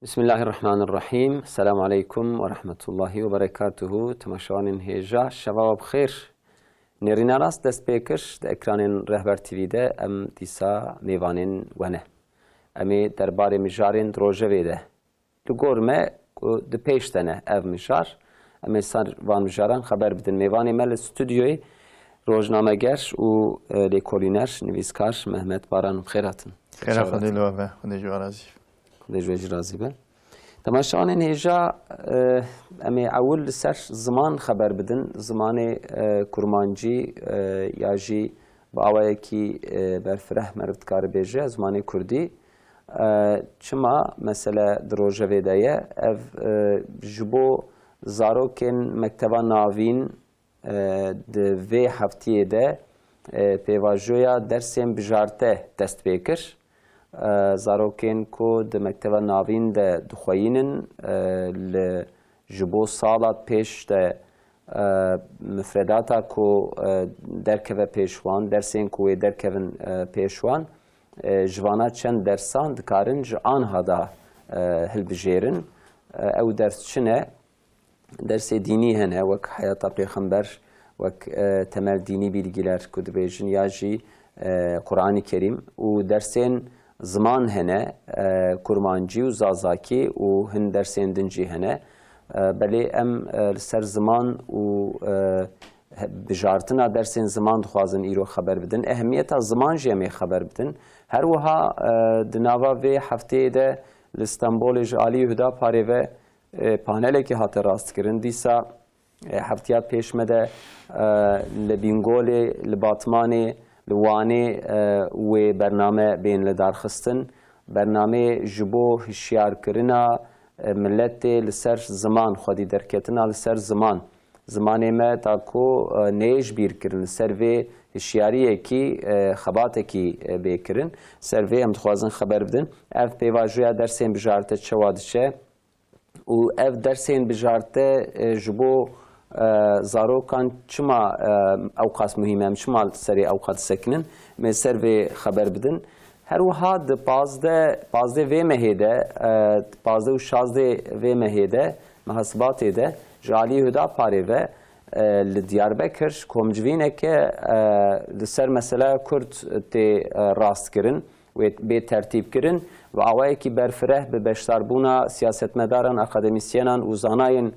بسم الله الرحمن الرحیم. السلام علیکم و رحمت الله و برکاته. تماشاوان هیجا شباب بخیر. نرینه راست دست پیکش در اکران رهبر تیوی ده ام دیسا میوانین ونه. امی درباره مجارین دروژه ویده. لگور ما ده پیشتنه او مجار. امی سر وان مجاران خبر بدن میوانی مل استودیوی روزنامه گرش و لیکولینرش نویسکار محمد باران بخیراتن. خیره خودی لوابه خودی جو رازی. خودی رازی به. تماشاوان هیجا امی اول سر زمان خبر بدن زمان کرمانجی یا جی با آوایی کی برفره مردکار بیجه زمان کردی چما مثلا دروژه ویدایه اف جبو زاروکن مکتبا ناوین دوی هفتیه ده پیواجویا درسیم بجارته دست بیکر زاروکن کو د مکتب ناوین د دخوینن ل جبو سالات پیش د مفرداتا کو درکوه پیشوان درسین کو درکوون پیشوان جوانا چند درسان دکارن جان هدا هل بجیرن او درس چنه درس دینی هنه وک حیاتا پیغمبر وک تمر دینی bilgiler کد بیجن یا جی قرآن کریم و درسین زمان هنه کرمانجی و زازاکی و هن درسین دنجی هنه بله ام سر زمان و بجارتنا درسین زمان دخوازن ایرو خبر بدن اهمیت زمان جمعی خبر بدن هر وها دناوا و هفته ده لستانبول جالی هدا پاره و پانلی که هات راست کرن دیسا هفتیات پیش مده لبینگولی لباتمانی لوانه و برنامه بین لدارخستن برنامه جبو هشیار کرنا ملت لسر زمان خودی درکتنا لسر زمان ما تاکو نیج بیر کرن سر و هشیاریه کی خباته کی بیکرن سر و هم تخوازن خبر بدن اف پیواجویا درسین بجارته چوادشه و اف درسین بجارته جبو زاروکان چما اوقات مهمه چما سری اوقات سکنن می سر و خبر بدن هر وها د پازده و مهده پازده و شازده و مهده محاسبات ده جالی هدا پاره و لدیاربکر کمجوینه که لسر مسئله کرد تی راست کرن و به ترتیب کرن و آوایی که برفره به بشتربونا سیاستمداران اکادمیسیانان و زاناین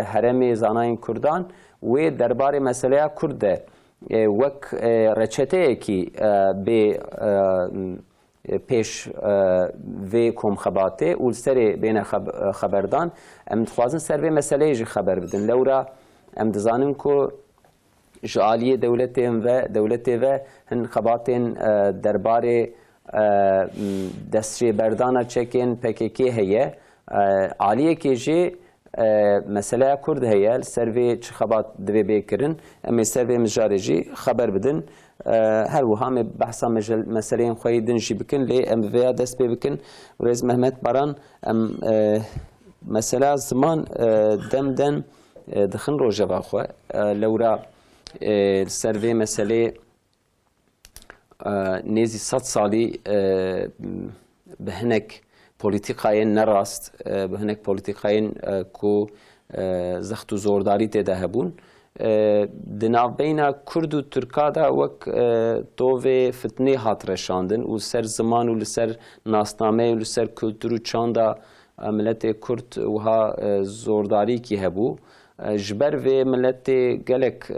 هرم زاناین کردان و درباره مسئله کرده وک رچته کی به پیش و کم خباته و سر بین خبردان ام تخوازن سر به مسئله جی خبر بدن لورا ام دزانن کو جالی دولت و هن خباتن درباره دستری بردانا چکن پککی هیه عالیه که جی مسئله کرد هیال سروی چه خبات دوی بیکرن امی سروی مجارجی خبر بدن هر وهم بحثا مسئله خوی دنجی بکن لی ام ویا دست بی بکن ورز محمد باران ام مسئله زمان دم دخن روژه باخوه لورا سروی مسئله نیزی 100 سالی بهنک پولیتیکای نراست به هنک پولیتیکای کو زخت و زورداری تده هبون دناو بین کرد و ترکادا وک توو فتنه هات رشاندن و سر زمان و لسر ناسنامه و لسر کلتور و چاندا ملت کرد وها زورداری کی هبو جبر و ملت گلک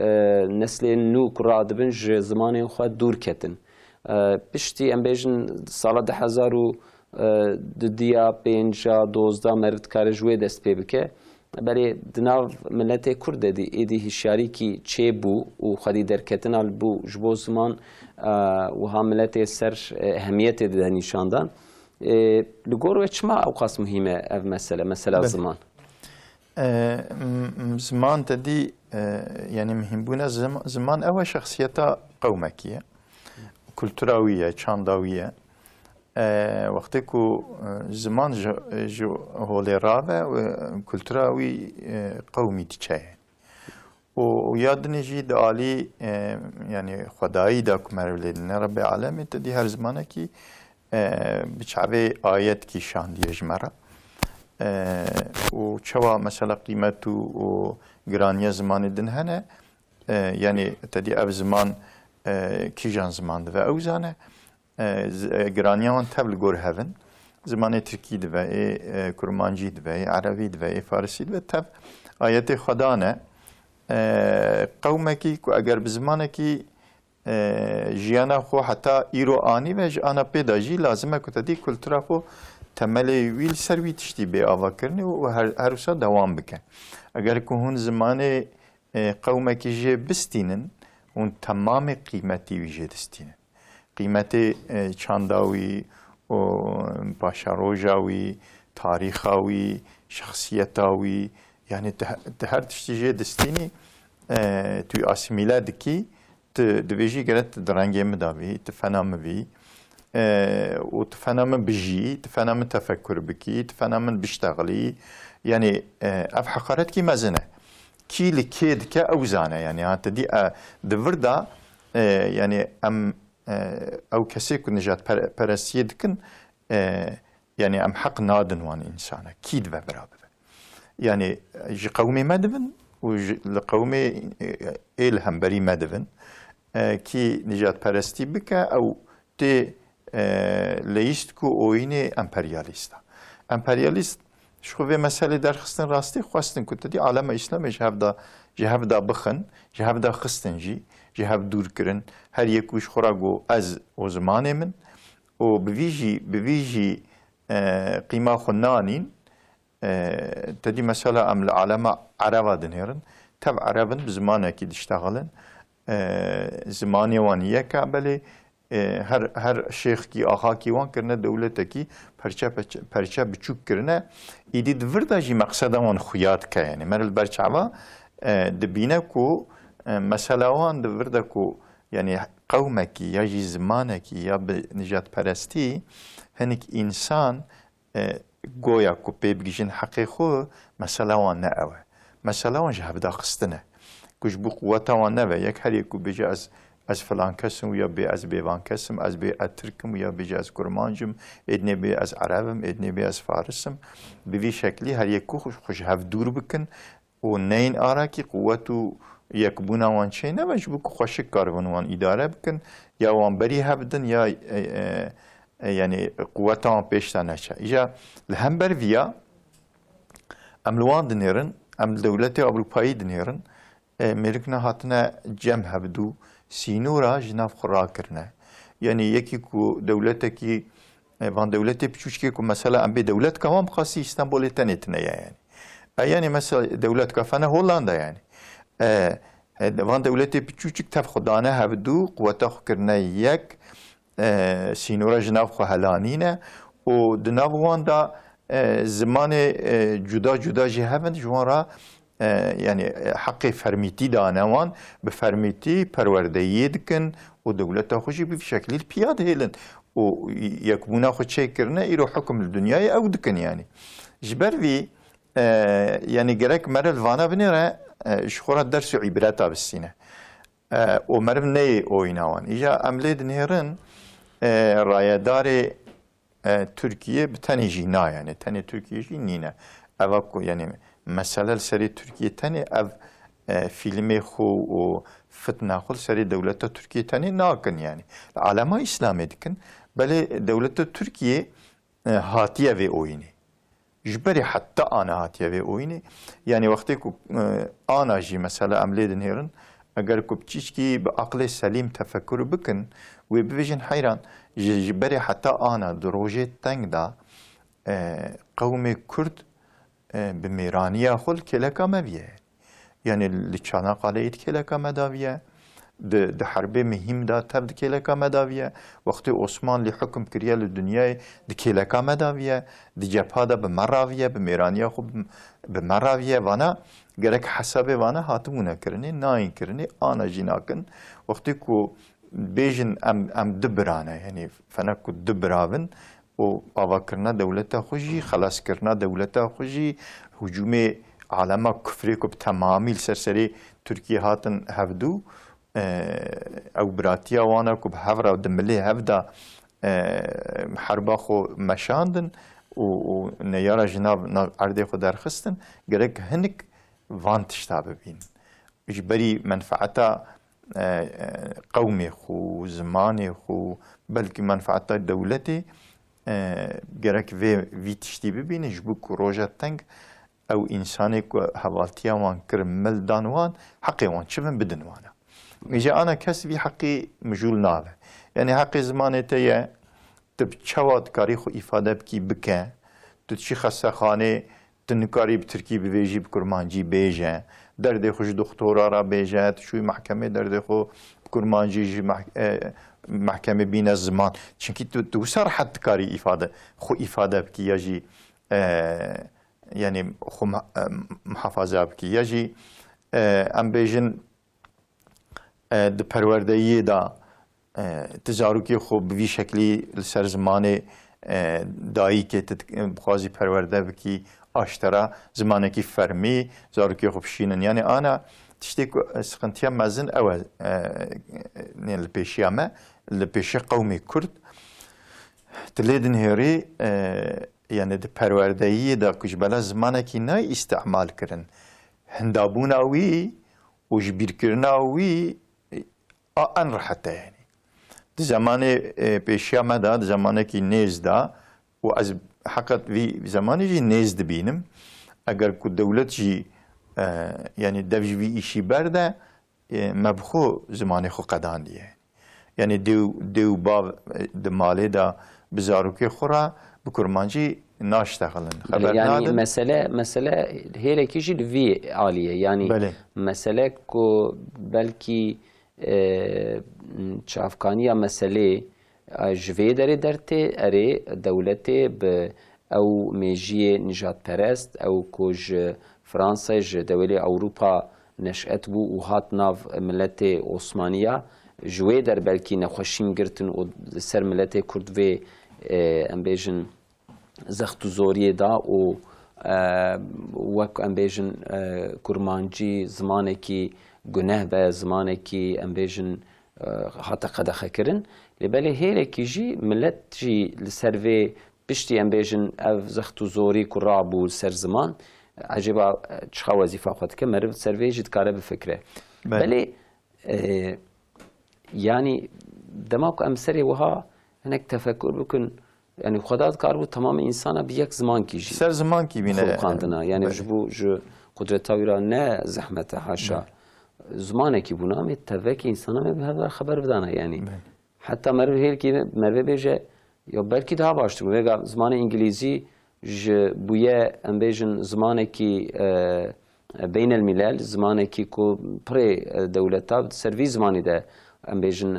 نسل نو کرادبن ج زمان خود دور کتن پشتی ام بیجن سال 2000 دیا 5-12 مرد کار جوی دست پی بکه بله دناو ملت کرد ایدی هشیاری کی چه بو و خودی درکتن بو جبو زمان و هم ملت سر اهمیت ده نشاندن لگور چما اوقات مهمه اف مسئله زمان زمان تدی یعنی مهم بونه زمان اول شخصیتا قومکیه کلتوراویه چانداویه وقتی که زمان جو هولی رابه و کلتوراوی قومی تیچه و یاد نجی دالی یعنی خدایی دا کمرولید رب العالمین تدی هر زمانه کی بچعبه آیت کی شان دیج مرا و چوا مثلا قیمت و گرانی زمان دن هنه یعنی تدی او زمان کیجان زمان ده و او زانه گرانیان تبل گور هفن زمان ترکی ده و کرمانجی ده و عربی ده و فارسی ده و تب آیت خدا نه قومکی که اگر بزمانه کی جیانا خو حتی ایرو آنی و جانا پیدا جی لازمه که تدی کلتورا خو تملی ویل سروی تشتی به آوا کرنی و هر روزا دوام بکن اگر که هون زمان قومکی جه بستینن اون تمام قیمتی ویجه دستینن قیمت چانداوی و باشاروجاوی تاریخاوی شخصیتاوی یعنی هر تشتی جه دستینی توی آسیمیله دکی دویجی گرت درنگی مداوی تفنام بی و تفنام بجی تفنام تفکر بکی تفنام بشتغلی یعنی اف حقارت کی مزنه کی لکید که اوزانه یعنی هات دی دوردا یعنی ام او کسی که نجات پرستی دکن یعنی ام حق نادن وان انسانه کید و برابر یعنی جی قومی مدفن و لقومی ایل هم بری مدفن کی نجات پرستی بکه او تی لیست کو اوینه امپریالیستا امپریالیست شخوه مسئله در خستن راستی خواستن که تدی عالم اسلام جهب دا بخن جهب دا خستن جهب دور کرن هر یکوش خوراگو از او زمان من و بویجی قیمه خنانین تدی مسئله ام العالم عربا دنهرن تب عربن بزمانه که دشتغلن زمانی وانیه که بله هر شیخ کی آقا کی وان کرنه دولت کی پرچه بچوک کرنه ایدی دورده جی مقصد وان خویات که یعنی مرل برچعبا دبینه کو مسئله وان دورده کو یعنی قومه کی یا جی زمانه کی یا نجات پرستی هنک انسان گویا کو پیبگیجن حقی خو مسئله وان نه اوه مسئله وان جهب دا خستنه کش بو قوتا وان نه یک هر یکو بجه از فلان کسم یا به از بیوان کسم از به اترکم یا بجه از کرمانجم ادنی به از عربم ادنی به از فارسم به وی شکلی هر یکو خوش هف دور بکن و نین آرا کی قوتو یک بونا وان چه نه وش بو خوشک کارون وان اداره بکن یا وان بری هبدن یا یعنی قوتا وان پیشتا نچه ایجا لهم بر ویا املوان دنیرن ام دولت اروپایی دنیرن مرکنا هاتنا جمع هبدو سینورا جناب خورا کرنه یعنی یکی کو دولت کی وان دولت بچوچکی کو مثلا ام به دولت کام خاصی استانبول تنتنه یعنی مثلا دولت کافنه هولندا یعنی وان دولت بچوچک تف خدانه هبدو قوت کرنه یک سینورا جناب خو هلانینه و دناب وان دا زمان جدا جدا جهبند جوان یعنی حق فرمیتی دانوان به فرمیتی پروردهی دکن و دولت خوشی به شکلی پیاده هیلن و یک بونا خود چه کرنه ایرو حکم الدنیای او دکن یعنی جبر وی یعنی گرک مرل وانا بنیره شخورا درس عبرتا بسینه و مرل نی اویناوان ایجا عمله دنیرن رایدار ترکیه بتنی جینا یعنی تنی ترکیه جی نینه اوکو یعنی مثلا سری ترکیه تنی او فیلم خو و فتنه خو سری دولت ترکیه تنی ناکن یعنی علما اسلامی دکن بله دولت ترکیه هاتیه و اوینه جبری حتی آنا هاتیه و اوینه یعنی وقتی که آنا جی مثلا عمله دنیرن اگر که بچیش کی به عقل سلیم تفکر بکن و ببیجن حیران جبری حتی آنا دروجه تنگ دا قوم کرد بمیرانیه خل کلکا مبیه یعنی لچانا قالیت کلکا مداویه ده حرب مهم دا تب کلکا مداویه وقتی عثمان لی حکم کریه لدنیای ده کلکا مداویه ده جبها دا بمراویه بمیرانیه خب بمراویه وانا گرک حساب وانا هاتمونه کرنی ناین کرنی آنا جیناکن وقتی که بیجن ام دبرانه یعنی فنکو دبراون و آوا کرنا دولت خوشی خلاص کرنا دولت خوشی هجوم عالم کفری کو تمامی سرسری ترکیه هاتن هفدو او براتیا وانا کو هفرا دملی هفدا حربا خو مشاندن و نيارا جناب عردي خو درخستن گرك هنك وانتشتا ببين اجبري منفعتا قومي خو زماني خو بلكي منفعتا دولتي گرك في تشتي ببين جبوك روجا تنگ او انساني هوالتيا وان كرم مل دانوان حقي وان شبن بدن وانا اجا انا كسبي حقي مجول نابه يعني حقي زماني تيا تبچواد کاری خو ifade بکی بکن تو چی خسته خانه تنکاری بترکی بویجی بکرمانجی بیجه درد خوش دکترا را بیجه شوی محکمه درد خو بکرمانجی محکمه بین زمان چونکی تو سر حد کاری ifade بکی یا جی یعنی خو محافظه بکی یا جی ام بیجن د پروردهی دا تجاروکی خوب بوی شکلی سر زمان دایی که بخوازی پرورده بکی آشترا زمانه کی فرمی زاروکی خوب شینن یعنی آنا تشتی سخنتیا مزن اول لپیشیامه لپیشی قومی کرد تلیدن هیری یعنی د پروردهی دا کجبلا زمانه کی نای استعمال کرن هندابون اوی و جبیر کرن اوی آن راحته یعنی زمانه پیشیا مدا زمانه کی نیز دا و از حقیقت وی زمانه جی نیز دبینم اگر کو دولت جی یعنی دوج وی ایشی برده مبخو زمانه خو قدان دیه یعنی دیو با دماله دا بزاروکی خورا بکرمانجی ناشتغلن خبر يعني مسألة هي كيجي الفي عالية يعني بله. مسألة كو بلكي چافکانیا مسئله جوی داره درته اره دولته به او میجی نجات پرست او کج فرانسه دوله اروپا نشأت بو و هات ناف ملت عثمانیه جوی در بلکی نخوشیم گرتن و سر ملت کرد و ام بیجن زخت زوری دا و وک ام بیجن کرمانجی زمانه کی گناه به زمانه کی ام بیجن حتی قدخه کرن لباله هیله کی جی ملت جی لسروی پشتی ام بیجن اف زخت زوری کرابو سر زمان عجیبا چخوا وظیفه خود که مرد سروی جد کاره بفکره بله يعني دماغ امسري وها هناك تفكر بكون يعني خدات كاربو تمام انسان بيك زمان كيجي سر زمان كي بينا خلقاندنا يعني جبو جو قدرتها ويرا نه زحمته حاشا زمانه كي بونا مي تفك انسان ما بهذا خبر بدانا يعني حتى مره هيل كي مره بيجه يا بلكي ده باشتو بيجا زمان انجليزي ج بويا ام بيجن زمانه كي بين الملل زمانه كي كو بري دولتا سرويس زماني ده ام بیشن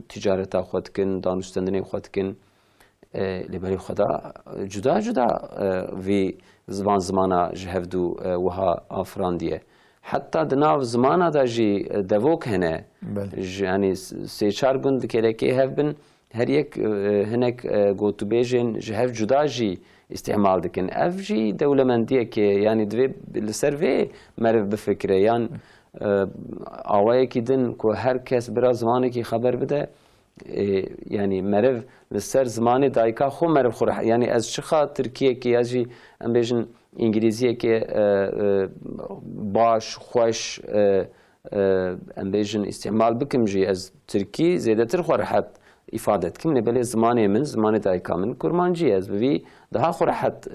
تجارت خود کن دانستندنی خود کن لبری خدا جدا جدا وی زمانه جهودو وها آفراندیه حتی دناو زمانه دا جی دوک هنه یعنی سه چار گند که هف بن هر یک هنک گوتو بیشن جهود جدا جی استعمال دکن اف جی دولمندیه که یعنی دوی لسروی مرف بفکره یعنی آوایی که دن که هر کس برای زمانی که خبر بده یعنی مرف لسر زمانی دایکا خو مرف خوره یعنی از چخا ترکیه که از جی ام بیشن انگلیزیه که باش خوش ام بیشن استعمال بکم جی از ترکی زیاده تر خوره حد ifade kim ne böyle zamanı zamanı daykamın kurmancıyız ve daha rahat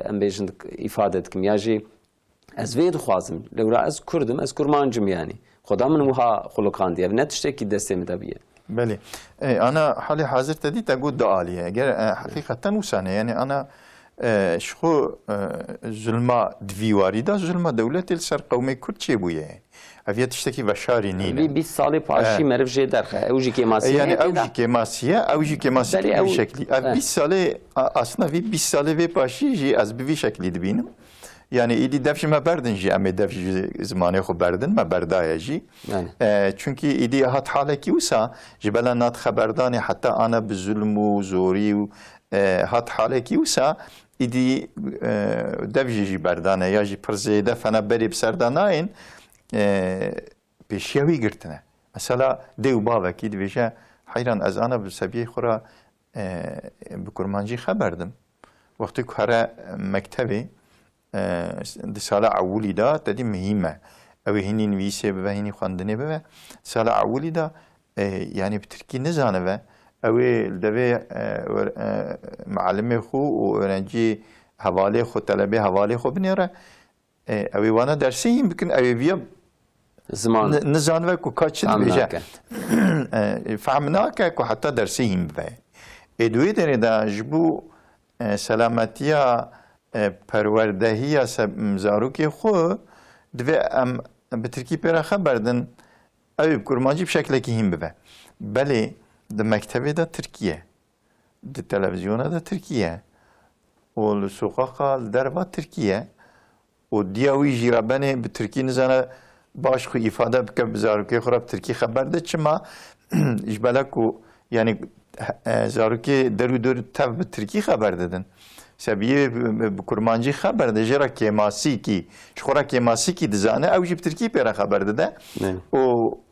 ambejin ifade etkim yaji az ve duazım lewra az kurdum az kurmancım yani خدامن وها خلقان دي ne tişteki destemi tabii بله انا حالي حاضر تدي تقول دعاليه اگر حقيقه وسانه يعني انا شخو ظلما دویواری دا ظلما دولت السر قومي كرتشي بويه افيا تشتكي بشاري نينا بي 20 سال پاشی مرف جه درخه اوجی که ماسیه يعني اوجي كماسيه بشكلي 20 سال اصلا في 20 سال في پاشی جي از بي شكلي دبينم يعني ايدي دفش ما بردن جي امي دفش زمانه خو بردن ما بردايا جي چونكي ايدي هات حاله كيوسا جبلا نات خبرداني حتى انا بالظلم وزوري هات حاله كيوسا ايدي دفش جي بردانه يا جي پرزيده فانا بري بسرداناين بيشيوي قرتنا مثلا ديو بابا كي دبيشا حيران از انا بسبيه خورا بكرمانجي خبردم وقتی که هر مکتبی دی سال اولی دا تدی مهمه او هنی نویسه ببه هنی خواندنه ببه سال اولی دا یعنی به ترکی نزانه و او دوی معلم خو و ورنجی حواله خو طلبه حواله خو بنیاره او وانا درسی هم بکن او بیا زمان نزانه و که کاچ بیجه فهمناکه که حتی درسی هم ببه ادوی داره دا جبو سلامتیا پروردهی زاروکی خو دوی ام به ترکی پیرا خبر دن او کرمانجی بشکل که هم ببه بله ده مکتبه دا ترکیه ده تلویزیون دا ترکیه و لسوقاقا دروا ترکیه و دیاوی جیرابنه به ترکی نزانه باش خو ifade بکه بزاروکی خورا ترکی خبر ده چما اجبالا کو یعنی زاروکی درو تف به ترکی خبر دادن سبیه بکرمانجی خبر ده جرا کماسی کی شخورا کماسی کی دزانه او جی بترکی پیرا خبر ده و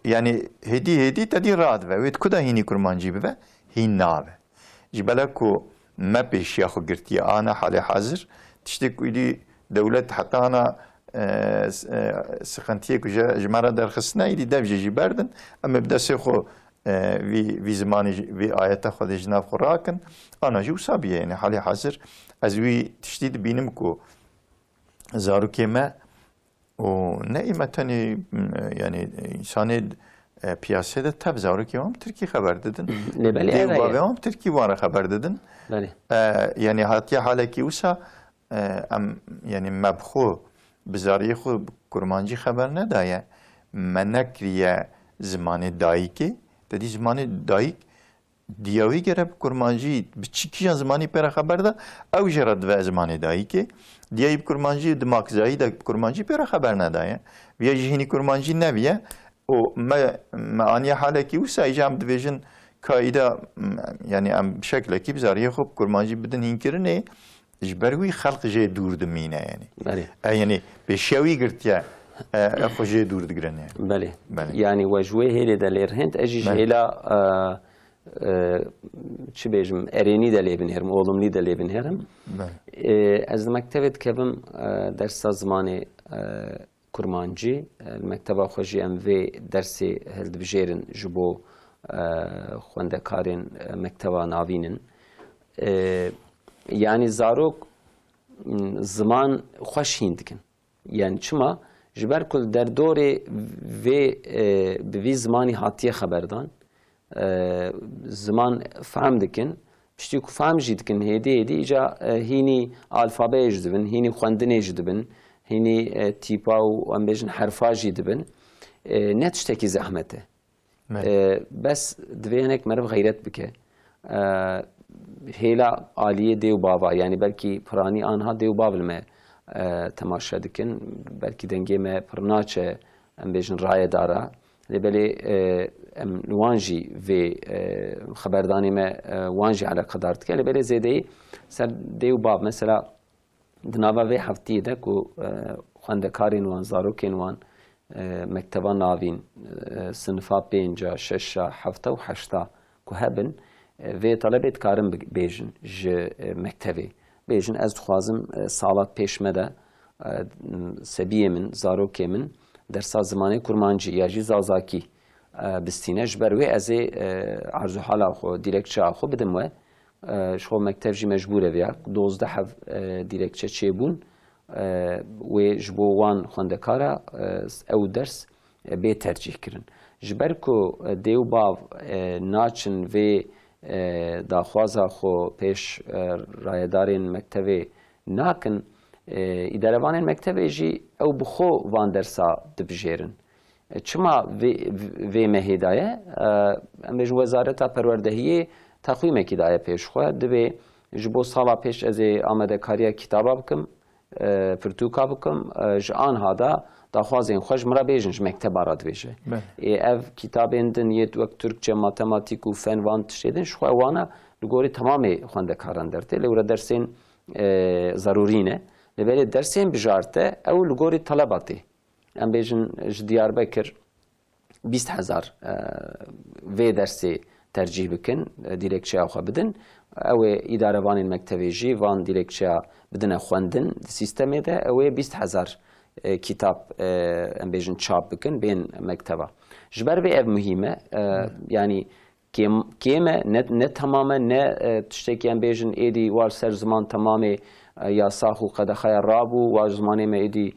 یعنی هدی تدی راد و وید کدا هینی کرمانجی به هین ناوه جبلا کو ما پیش یا خو گرتی انا حال حاضر تشتی کوی دولت حتی انا سخنتیه که جمعه درخستنه ایدی دفجه جی بردن اما بدسته خو وی زمانی وی آیت خود جناب خو راکن آنا جو سابیه یعنی حالی حاضر از وی تشدید بینم که زاروکی ما و نعیمتانی یعنی انسان پیاسه ده تب زاروکی هم ترکی خبر دادن دیو بابه هم ترکی واره خبر دادن یعنی حتی حالا که اوسا یعنی مبخو بزاری خو کرمانجی خبر ندایه من نکریه زمان دایکی تدی زمان دایک دیاوی گره کرمانجی بچی کیان زمانی پر خبر ده او جرد و زمان دایکی دیایی کرمانجی دماغزایی ده کرمانجی پر خبر ندایه ویا جهینی کرمانجی نویه و ما آنیا حاله کی وسا ایجام دویژن کایدا یعنی ام شکل کی بزاری خو کرمانجی بدن این کرنه جبروی خلق جه دور دمینه یعنی یعنی به شوی گرتیا خو جه دور دگرنه بله یعنی وجوه هلی دلیر هند اجی هلا چی بیجم ارینی دلی بنهرم اولملی دلی بنهرم از مکتبت کبم درس زمان کرمانجی المکتب خوشی ام و درسی هلد بجیرن جبو خوندکارین مکتب ناوینن yani zarok zaman خوش هندکن yani چما جبر کل در دور و به زمانی هاتیه خبردان زمان فهم دکن پشتی که فهم جیدکن هدی ایجا هینی الفابه جدبن هینی خواندن جدبن هینی تیپا و ام بیشن حرفا جدبن نتشتکی زحمته بس دوینک مرب غیرت بکه هیلا عالیه دیو بابا یعنی بلکی پرانی آنها دیو بابل ما تماشا دکن بلکی دنگی ما پرناچه ام بیشن رای داره لبلی ام وانجی و خبردانی ما وانجی على قدرت که لبلی زیده سر دیو باب مثلا دنابا و هفتی ده کو خواندکارین وان زاروکین وان مکتبان ناوین صنفا پینجا ششا هفته و هشتا کو هبن و طلبت کارم بیجن ج مکتبی بیجن از خوازم سالات پیش مده سبیه من زاروکی من در سازمان کرمانجی یا جی زازاکی بستینه جبروی از عرض حالا خو دیرکچه خو بدم و شو مکتب جی مجبوره ویا 12 دیرکچه چه بون و جبو وان خوندکارا او درس به ترجیح کرن جبر کو دیو باو ناچن و داخوازا خو پیش رایدارین مکتبی ناکن ادارهوان مکتبی جی او بخو وان درسا دبجیرن چما وی مهدایه امیج وزارت پروردهی تقویم کی دایه پیش خو دبی جبو سالا پیش از آماده کاری کتابا بکم پرتوکا بکم جان هادا داخوازین خوش مرا بیجنش مکتب آراد بیشه اف کتاب اندن یه وقت ترکچه ماتماتیک و فن وان تشیدن شو وانا لگوری تمامی خونده کاران درته لورا درسین ضروری نه لبلی درسین بجارته او لگوری طلباتی ام بیجن دیار بکر 20,000 و درسی ترجیح بکن دیرکچه آخوا بدن او ادارهوان مکتبی جی وان دیلکچیا بدن خوندن سیستمی ده او 20,000 کتاب ام بیژن چاپ بکن بین مکتبه جبر به اف مهمه yani کیمه نه تماما نه تشتکی ام بیژن ایدی وار سر زمان تمامی یاسا خو قد خیر رابو و زمانی ما ایدی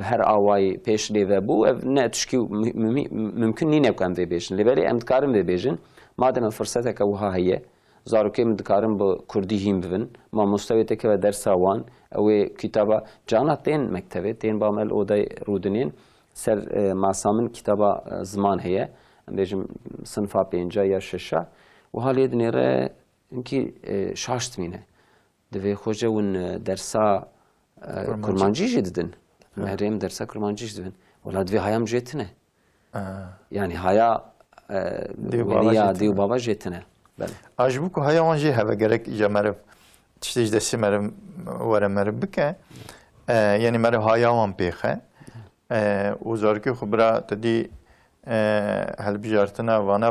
هر آوای پیش لیو بو نه تشکی ممکن نی نکم وی بیژن لیبری ام دکارم وی بیژن مادام فرصت که وها هیه زاروکی من دکارم با کردی هم ببین ما مستوی تک و درس وان او کتابا جانا تین مکتبه تین بامل اودای رودنین سر ماسامن کتابا زمان هیه بیژم صنفا پنجا یا ششا و حالی دنیره اینکی شاشت مینه دوی خوجه ون درسا کرمانجی جدیدن مهریم درسا کرمانجی جدیدن ولی دوی هایام جتنه yani haya دیو بابا جتنه بله آجبو که هیا وانجی هوا گرک ایجا مرف تشتیج دستی مرف ورم مرف بکه یعنی مرف هیا وان پیخه وزارکی خبره تدی هل بجارتنا وانا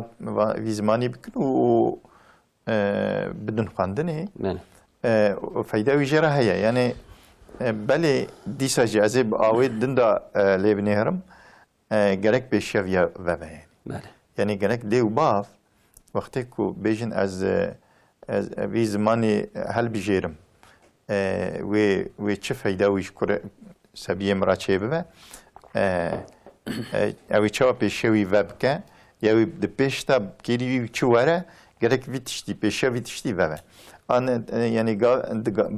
ویزمانی بکن و بدون خواندنی فایده ویجره هیا یعنی بله دیسا جازب آوید دندا لیبنی هرم گرک بیشویا و بله یعنی گرک دیو باف وقتی که بیشن از وی زمانی هل بجیرم و چه فایده ویش کره سبیه مراچه ببه اوی چه پیشوی وب که یا د پیشتا گیری چه وره گرک ویتشتی پیشه ویتشتی ببه آن یعنی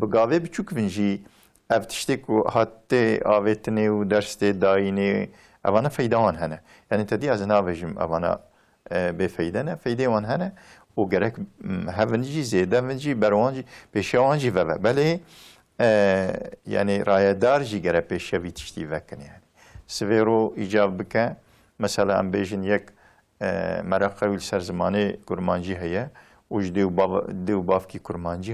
بگاوه بچوک ونجی افتشتی که حتی آویتنی و درستی داینی اوانا فایده آن هنه یعنی تدی از ناویجم اوانا بفایده نه فایده آن هنه و گرک هونجی زیده ونجی بروانجی پیشه آنجی وبه بله یعنی رایدار جی گره پیشه ویتشتی وکن یعنی سویرو ایجاب بکه مثلا ام بیجن یک مرقه ویل سر زمانه کرمانجی هیه اوج دیو باف کی کرمانجی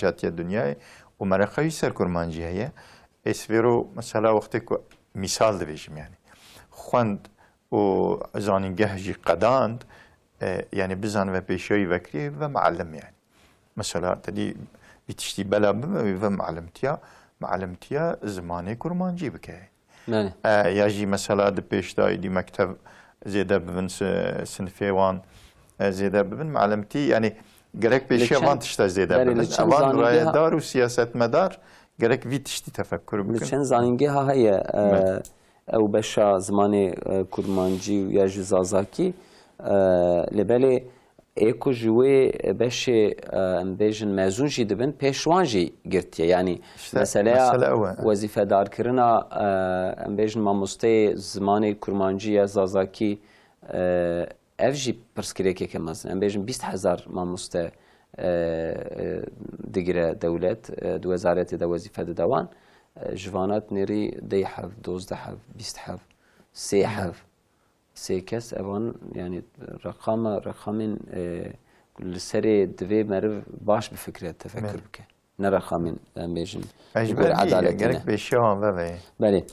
هاتیه دنیای و مرقه ویل سر کرمانجی هیه سویرو مثلا وقتی که مثال دویجم یعنی خوند و زانینگه جی قداند yani bizan ve peşeyi vekri ve muallim yani. Mesela dedi bitişti bela ve muallimtiya zamanı kurmancı bike. Yani. Ya ji mesela de peştayı di mektep zede bibin sınıfı wan zede bibin muallimti yani gerek peşe wan tişta zede bibin. Avan rayadar ve siyasetmedar gerek vitişti tefekkür bike. Leçen zaninge ha heye او بشا زمانی کرمانجی یا جزازاکی لبلی ایکو جوی بشه بیشن مزون جی دبن پیشوان جی گرتیه یعنی مثلا وظیفه دار کرنا بیشن ماموسته زمانی کرمانجی یا زازاکی اف جی پرسکریه که مثلا بیشن 20,000 ماموسته دیگره دولت دو وزارت دو وظیفه دوان جوانات نری 10 حف 12 حف 20 حف 3 حف 3 کس اوان یعنی رقم لسری دوی مرو باش بفکره تفکر بکه نه رقم بیشن عدالت نه بشه هم بله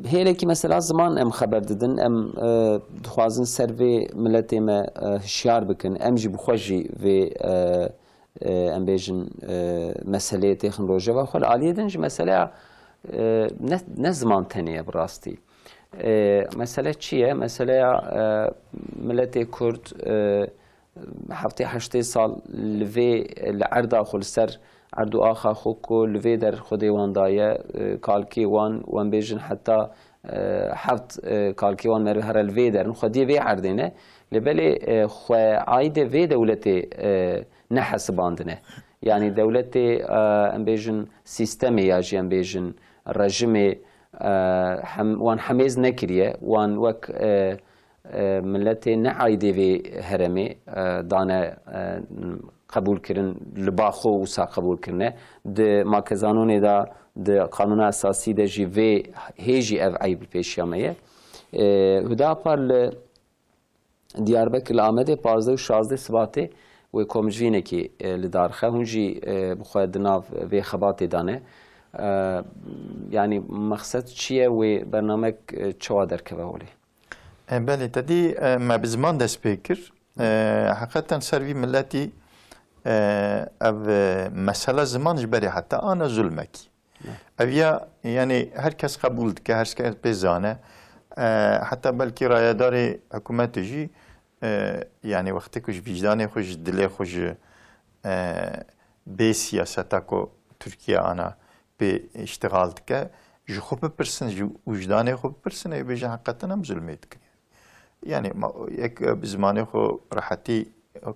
هیله کی مثلا زمان ام خبر دادن ام دخوازن سر و ملت ما هشیار بکن ام جی بخوجی و ام بیشن مسئله تکنولوژی و خال عالیه دنج مسئله نه زمان تنیه براستی مسئله چیه؟ مسئله ملت کرد هفته 8 سال لوی لعرض خل سر عرض آخا خوکو لوی در خودی وان دایه کالکی وان بیشن حتی هفت کالکی وان مره هر لوی در خودی وی عرضینه لبلی خو عاید وی دولت نه حسباندنه یعنی دولت ام بیشن سیستمی یا جی ام بیشن رژیم وان حميز نكريه وان وك ملتي نعايدي في هرمي دانا قبول كرن لباخو وسا قبول كرنه د ما كزانوني دا د قانون اساسي د جي في هيجي اف عيب پیشیامه هدا پر دياربكر الامده 15 و 16 سباته و کومجوینه کی لدارخه هونجي بخواد ناف في خبات دانه يعني مقصد چیه و برنامه چه در که بولی؟ بله تدی ما بزمان دست بکر حقیقتا سروی ملتی او مسئله زمان جبری حتی آن ظلمکی اویا یعنی هر کس قبول که هر کس بزانه حتی بلکه رایدار حکومت جی یعنی وقتی کش وجدان خوش دل خوش به سیاستا کو ترکیه آنا به اشتغال که جو خوب بپرسن جو وجدان خوب بپرسن ای بیجه حقیقتا هم ظلمیت کنی یعنی یک بزمانی خو راحتی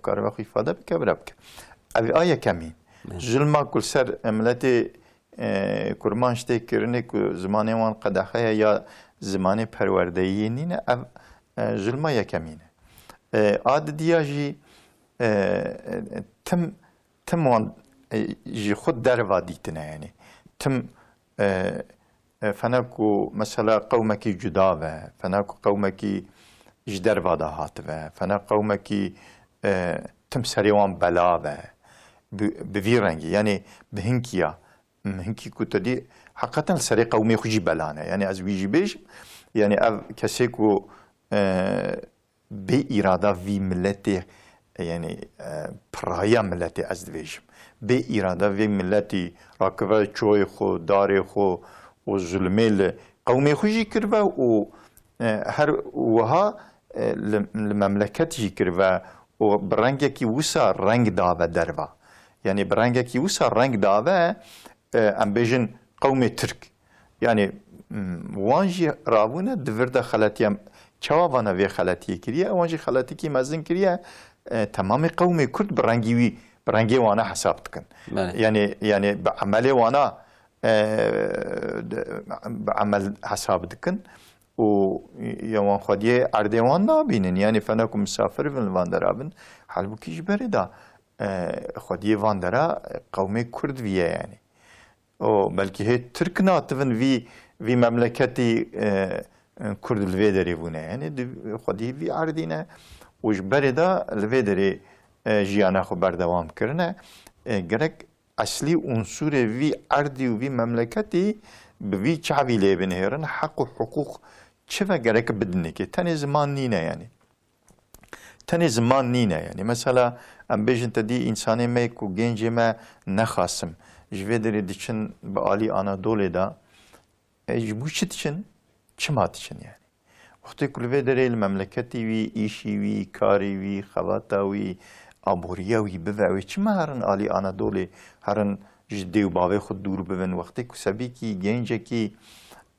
کارو خو ifade بکه برا بکه اوی آیا کمین ظلما کل سر ملتی کرمان شته کرنه که زمانی وان قدخه یا زمانی پروردهی نینه ظلما یا کمینه آد دیاجی تم وان جی خود در وادیتنه یعنی تم فناکو مثلا قومکی جدا و فناکو قومکی جدر وادا هات و فنا قومکی تم سریوان بلا و بوی رنگی یعنی به هنکی کو تدی حقیقتا سری قومی خوشی بلانه یعنی از ویجی بیش یعنی او کسی کو به اراده وی ملتی یعنی پرایا ملتی از دویشم به اراده وی ملتی راکوه چوی خو داری خو و ظلمیل قومی خوشی کرده و هر وها المملكة كروا وبرنجك يوسع رنج دعوة دروا يعني برنجك يوسع رنج دعوة ام بيجن قومي ترك يعني وانجي راونا دفردا خلاتيا چواوانا في خلاتي كريا وانجي خلاتي كي مزن كريا تمام قومي كرد برنجي وانا حساب تكن يعني بعملي وانا بعمل حساب تكن و یوان خودی اردوان نبینن یعنی فناکم مسافر فن واندرابن حال بکیش بردا خودی واندرا قومی کرد ویه یعنی او بلکه هی ترک ناتفن وی مملکتی کرد الویدری بونه یعنی خودی وی اردینه وش بردا الویدری جیانا خو بردوام کرنه گرک اصلی عنصر وی اردی و وی مملکتی به وی چاوی لیبنهرن حق و حقوق چه و گرک بدنی که تنی زمان نینه یعنی تنی زمان نینه یعنی مثلا ام بیشن تدی انسانی می کو گنجی ما نخواستم جوی داری دیچن با آلی آنادولی دا جبو چی دیچن چه ما دیچن یعنی وقتی کلوی داری المملکتی وی ایشی وی کاری وی خواتا وی آبوریا وی بوی چه ما هرن آلی آنادولی هرن جدی و باوی خود دور ببن وقتی که سبی کی گنجه کی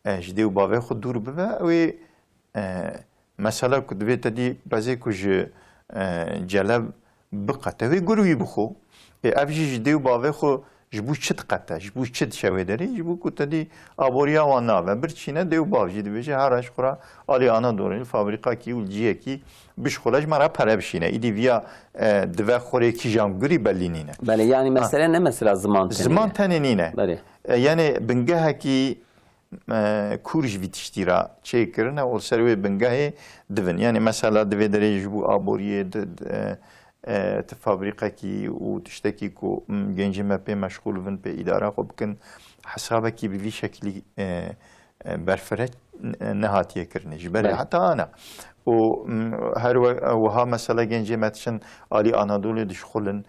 جدی و باوی خود دور ببن و مثلا کدوی تدی بازی کج جلب بقته وی گروی بخو افجی جدی و باوی خود جبو چت قطع جبو چت شوی داری جبو کدی آبوریا و ناو برچینه دیو باو جدی بیشه هرش خورا آلی آنا دورین فابریکا کی و جیه کی بش خلاش مرا پره بشینه ایدی ویا دو خوری کی جامگری بلینینه بله یعنی مثلا نه مثلا زمان تنینه بله یعنی بنگه کی کورج ویتشتیرا چه کرنه اول سروی بنگه دون یعنی مثلا دوی داری جبو آبوریه فابریکا کی و تشتکی کو گنجی ما پی مشغول ون پی اداره خوب کن حسابه کی به شکلی برفرت نهاتیه کرنه جبری حتی آنا و هر وها مثلا گنجی ماتشن آلی آنادولی دشخلن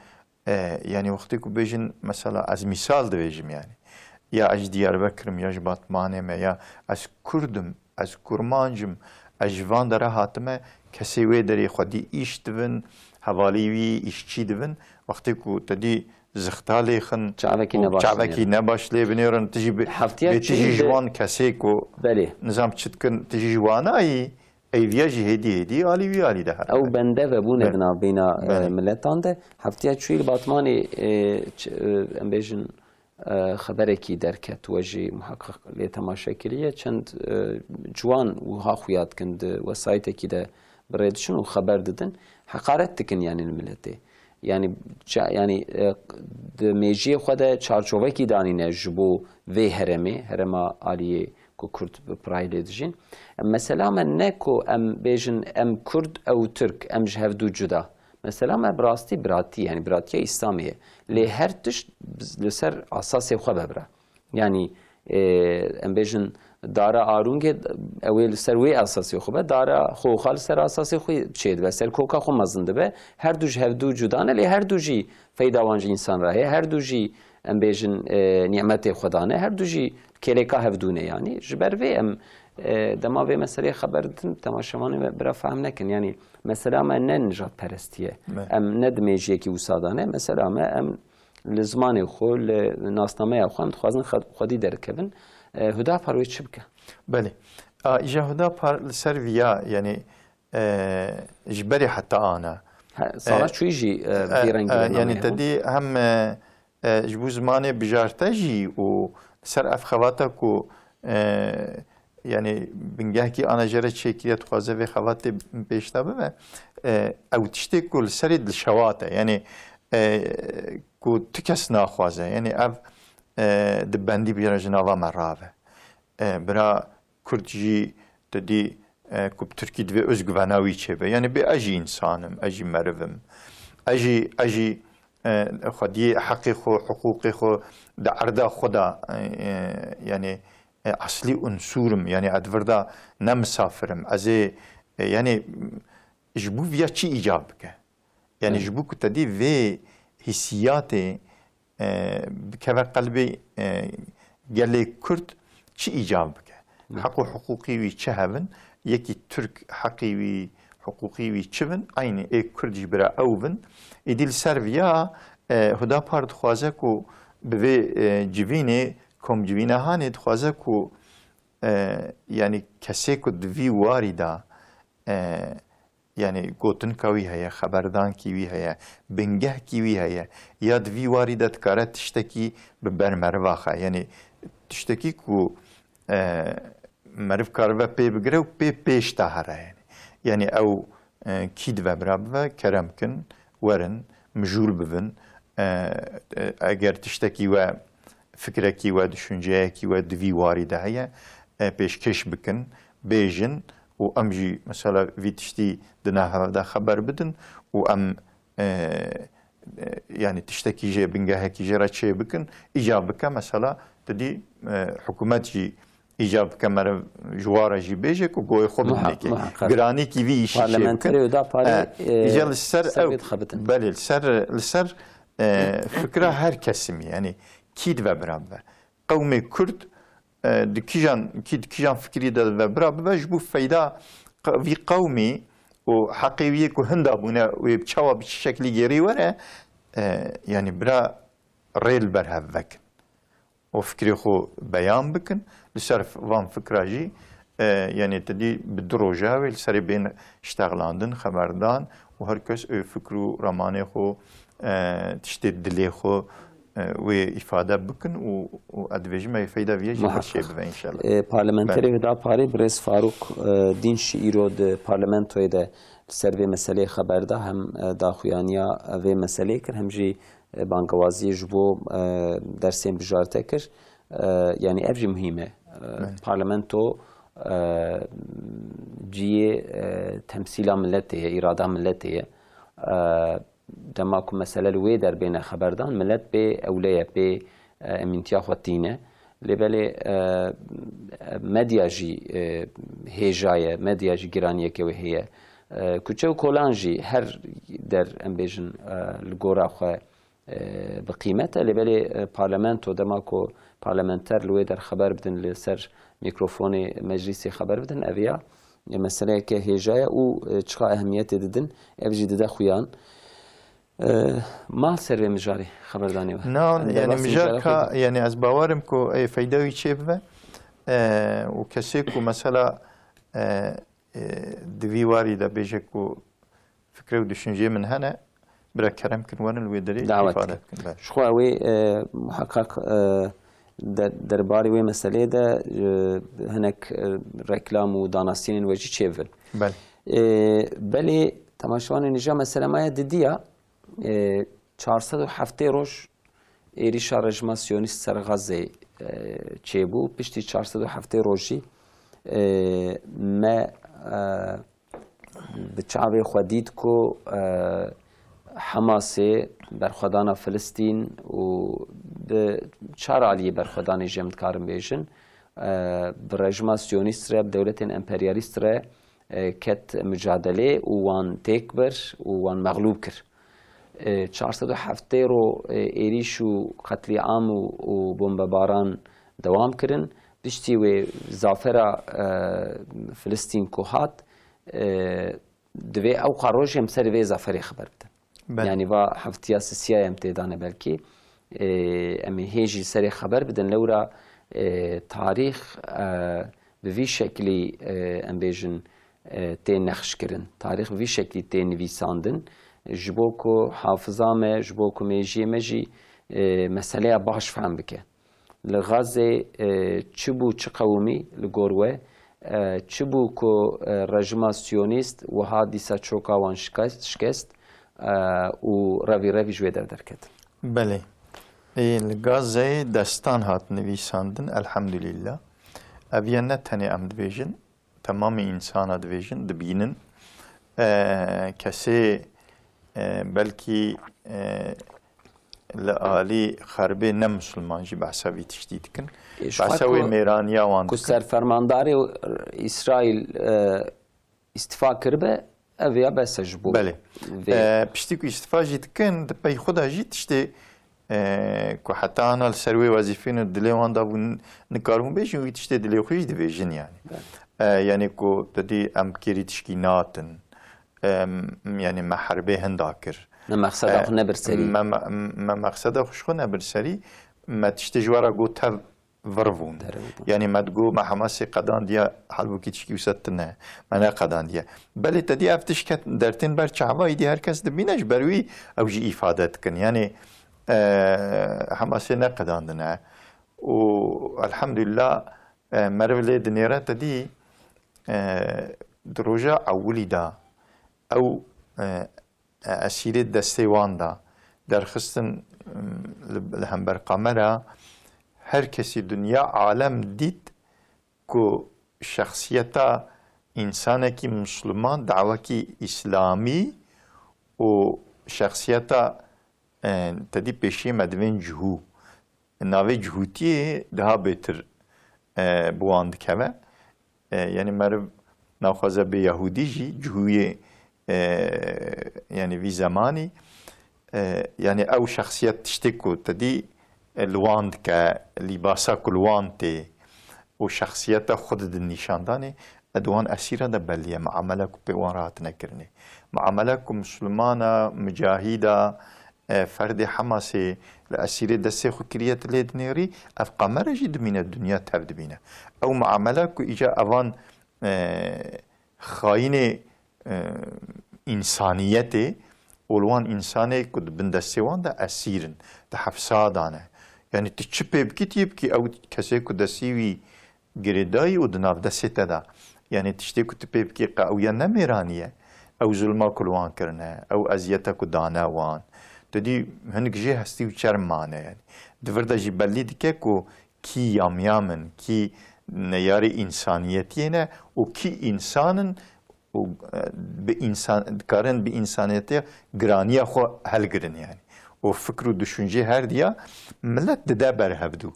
یعنی وقتی کو بیجن مثلا از مثال دویجم یعنی یا از دیاربکرم یا جباتمانم یا از کردم از کرمانجم از جوان داره هاتمه کسی وی داری خودی ایش دون حوالی وی ایشچی دون وقتی کو تدی زختالی خن چاوکی نباش لیبنیرن تجی جوان کسی کو نظام چتکن تجی جوانایی ای ویاجی هدی آلی وی آلی ده او بنده و بونه بنا ملتان ده هفتیا چویل باتمانی ام بیجن خبره کی درکت وجه محقق لی تماشا کریه چند جوان وها خویاد کند وسایت کی ده بردشون و خبر دادن حقارت تکن یعنی الملته یعنی میجی خود چارچوبه کی دانینه جبو و هرما آلیه کو کرد پرایلی دجین مثلا من نکو ام بیجن ام کرد او ترک ام جهف دو جدا مثلا ما براستی براتی یعنی براتی اسلامیه لی هر تش لسر اساس خو ببره یعنی ام بیجن داره آرونگ اویل سروی اساسی خوبه داره خوخال سر اساسی خوی چید و سر کوکا خو مزنده به هر دوج هر دو جدانه لی هر دوجی فیداوانج انسان راهی هر دوجی ام بیجن نعمت خدانه هر دوجی کلیکا هفدونه یعنی جبر وی ام دما وی مسئله خبر دن تماشاوانه برا فهم نکن یعنی مثلا ما نه نجات پرستیه ام ندمیجی کی وسادانه مثلا ما ام لزمان خو لناسنامه خو خوازن خودی درکبن هدا پروی چی بکه؟ بله ایجا هدا پر سر ویا یعنی جبری حتی آنا سالا چوی جی بیرنگی یعنی تدی هم جبو زمان بجارته جی و سر افخواتا کو یعنی بنگه کی آنا جره چکیت خوازه و خوات بیشتر به او تشتی کل سری دلشواته یعنی کو تکس ناخوازه یعنی اف دبندی بیرا جناوا مرابه برا کردجی تدی کوب ترکی دوی özgüvenavi چه یعنی به اجی انسانم اجی مروم اجی خودی حقی خو حقوقی خو در عرض خدا یعنی اصلی عنصرم یعنی ادوردا نمسافرم از یعنی جبو ویا چی ایجاب که یعنی جبو کتدی وی حسیات که قلبی گلی کرد چی ایجاب که حق و حقوقی وی چه هون یکی ترک حقی وی حقوقی وی چه ون aynı کردی برا اوون ایدیل سرویا هدا پارد خوازه کو به جوینه کم جوینه هانه خوازه کو یعنی کسی کو دوی واریدا یعنی گوتن کوی هیا خبردان کیوی هیا بنگه کیوی هیا یا دوی واریدت کاره تشتکی به برمر واخه یعنی تشتکی کو مرف کار و پی بگره و پی پیش تاهره یعنی او کید و براب و کرم کن ورن مجول ببن اگر تشتکی و فکرکی و düşünce کی و دوی واریده هیا پیشکش بکن بیجن و امجی مثلا ویتشتی دنها دا خبر بدن و ام yani tişteki je bingaheki jera çe bikin icab bike mesela dedi hükümet ji icab bike mer juara ji beje ku goy xo bidneki grani ki vi işi parlamenteri da pari icab ser bel ser fikra her kesim yani kid ve beraber kavmi Kürt dikijan fikri de ve beraber bu fayda vi kavmi و حقیقی که هنده بونه و بچه‌ها به شکلی گری وره یعنی برا ریل برها وکن و فکری خو بیان بکن لسرف وان فکراجی یعنی تدی بدروجه و لسری بین اشتغلاندن خبردان و هر کس فکرو رمانه خو تشتید دلی خو و ifade بکن و ادویجمه فایده ویجی برشی به انشالله. پارلمانتری هدا پاری برس فاروق دین شیرو د پارلمانتوی ده سر و مسئله خبر ده هم داخویانیا و مسئله کر هم جی بانکوازی جبو درسیم بجارته کر یعنی افجی مهمه پارلمانتو جی تمثیل ملته اراده ملته دما کو مسئله لوی در بین خبردان ملت به اولیه به امنتیا خوتینه لبلی مدیاجی هجایه مدیاجی گرانیه که وهیه کوچه و کلانجی هر در امبیجن لگورا خو بقیمته لبلی پارلمانتو دما کو پارلمانتر لوی در خبر بدن لسر میکروفون مجلسی خبر بدن اویا مسئله که هجایه او چقا اهمیت دادن افجی داده خویان ما سر مجاری خبردانی و نه یعنی مجار که یعنی از باورم که ای فایده چه بوده و کسی که مثلا دوی واری دا بیشه که فکر و düşünce من هنه برای کرم کنوان الویدری دعوت شخو اوی محقق درباره وی مسئله ده هنک رکلام و دانستین وجی چه بوده بله بله تماشوان نجا مثلا ما دیدیا 407 روز ایریشا رژیم سیونیست سر غزه چه بو پشتی 407 روزی ما به چاوی خودید کو حماس برخودان فلسطین و به چهار عالی برخودان جمعت کارم بیشن برژما سیونیست را بدولت امپریالیست را کت مجادله و وان تکبر و وان مغلوب کر 407 رو ایریش و قتل عام و بمباران دوام کرن دشتی و زافرا فلسطین کوهات دوی او قروج هم سر وی زافری خبر بدن یعنی و هفتیا سیاه هم تیدانه بلکی امی هیجی سر خبر بدن لورا تاریخ به وی شکلی ام بیجن تین نخش کرن تاریخ وی شکلی تین نویساندن جبو کو حافظامه جبو کو میجی مجی مسئله باش فهم بکه لغازه چبو چه قومی لگوروه چبو کو رژما سیونیست و ها دیسا چوکاوان شکست و روی جوی در کد بله لغازه دستان هات نویساندن الحمدلله اویا نه تنی ام دویجن تمام انسان دویجن دبینن کسی بلکی لآلی خربه نه مسلمان جی بحثاوی تشدید کن بحثاوی میرانیا وان که سرفرمانداری اسرائیل استفا کرده اویا بسج بو بله پشتی که استفا جید کن پی خدا جید تشتی که حتی آنها السروی وظیفین دلی وان دا بون نکارمون بیشن وی تشتی دلی خویش دویجن یعنی که دادی امکیری تشکیناتن یعنی محربه هنداکر ما مقصد آخو نبرسری ما مقصد آخوش نبرسری ما تشتی جوارا گو تا ورفون یعنی ما تگو ما حماسی قدان دیا حلبو کی تشکی وسط نه ما نه قدان دیا بله تدی افتش کت درتین بر چعبایی دی هر کس دبینش بروی او جی افادت کن یعنی حماسی نه قدان دنه و الحمدلله مرولی دنیره تدی دروجا اولی دا او اسیری دسته وان دا در خستن لهم بر قمره هر کسی دنیا عالم دید که شخصیتا انسان کی مسلمان دعوه کی اسلامی و شخصیتا تدی پیشی مدوین جهو ناوی جهوتی daha بهتر بواند که یعنی مرو ناخوازه به یهودی جی جهوی یعنی وی زمانی یعنی او شخصیت تشتکو تدی الواند که لباسا کلوانتی و شخصیت خود نشاندانی ادوان اسیره ده بلیه معامله کو پیوان راحت نکرنه معامله کو مسلمانا مجاهده فرد حماسي لأسيري دسي خو كريات ليد نيري اف قمر جد من الدنيا تبد بينا او معاملك اجا اوان خاين انسانيتي ولوان انساني كد بندسي وان دا اسيرن دا حفصادانه يعني تشبه بكي يبكي او كسي كدسيوي جريداي ودناف دسيتا دا يعني تشتي كتبه بكي قاويا نميرانيه او ظلما كلوان كرنا او ازيتا كدانا وان تدي هنك جي هستي وشرم معنا يعني دفردا جي بلد كيكو كي يامن كي نياري انسانيتينا وكي انسان بانسان كارن بانسانيته غرانيا خو هلغرن يعني وفكر ودشنجي هر ديا ملت دبر هبدو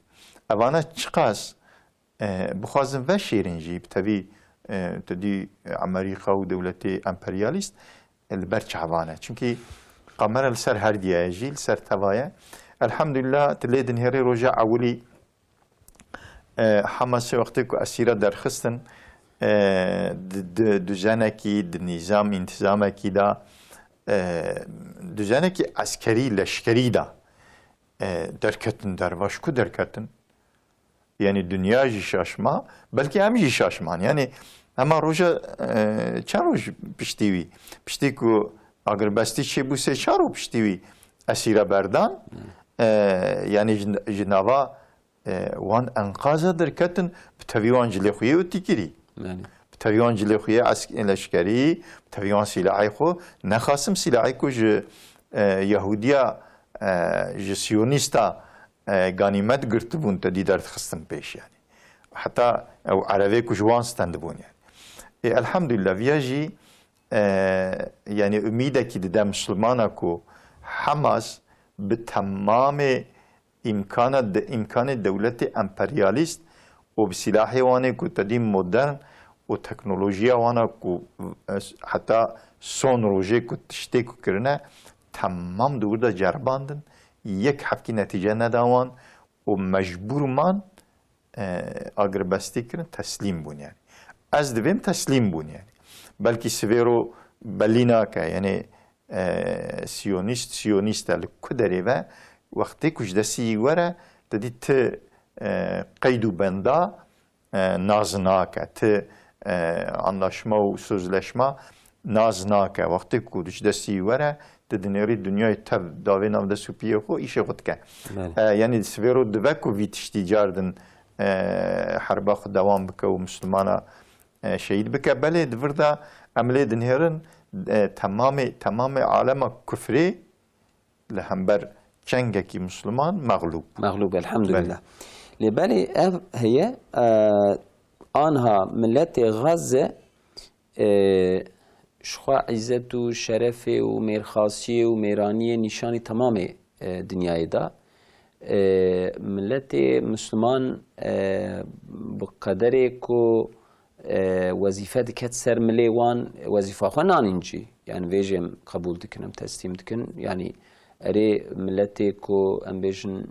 اوانا چقاس بخوازن و شيرنجي بتبي تدي امريكا ودولتي امبرياليست البرچ عوانه چونكي قمر السر هر ديا جيل سر توايا الحمد لله تليدن هري رجع اولي حماس وقتك اسيره در خستن düzeneki nizam intizameki da düzeneki askeri leşkeri da derketin dervaşku derketin yani dünya jî şaşma belki hem jî şaşman yani ama roja çar roj piştivi pişti ku agar besti şey bu se çar piştivi asira berdan yani jinava وان انقاذ دركتن بتفيوان جليخويه وتكري يعني بتفيوان جليخويه عسكري بتفيوان سلاحي خو نخاسم سلاحي كو يهوديا جسيونيستا غانيمت غرتبون تدي درت خستن بيش يعني حتى او عربي كو جوان ستاندبون يعني الحمد لله فياجي يعني اميدك دي مسلمانا كو حماس بتمام امکان دولت امپریالیست و بسلاحی وانه کو تدی مدرن و تکنولوژیا وانه کو حتی سون روژه کو تشتی کو کرنه تمام دور دا جرباندن یک حفکی نتیجه نداوان و مجبور من اگربستی کرن تسلیم بون یعنی از دویم تسلیم بون یعنی بلکه سویرو بلینا که یعنی سیونیست لکدری و وقتی کش دستی وره تدی ت قید و بندا نازناکه ت anlaşma و sözleşme naznake وقتی کش دستی وره تدنیری دنیای تب داوی نام دستو پیه خو ایشه خود که یعنی سویرو دوکو ویتشتی جاردن حربا خود دوام بکه و مسلمانا شهید بکه بله دورده عمله دنیرن تمام عالم کفری لهمبر چنگکی مسلمان مغلوب الحمد لله لبالي هي آنها ملت غزة شخوا عزت و شرف و میرخاصی و میرانی نشانی تمام دنیای دا ملت مسلمان بقدر کو وظیفه دکت سر ملی وان وظیفه خو نانینجی یعنی ویژم قبول دکنم تسلیم دکن یعنی اری ملت کو ام بیشن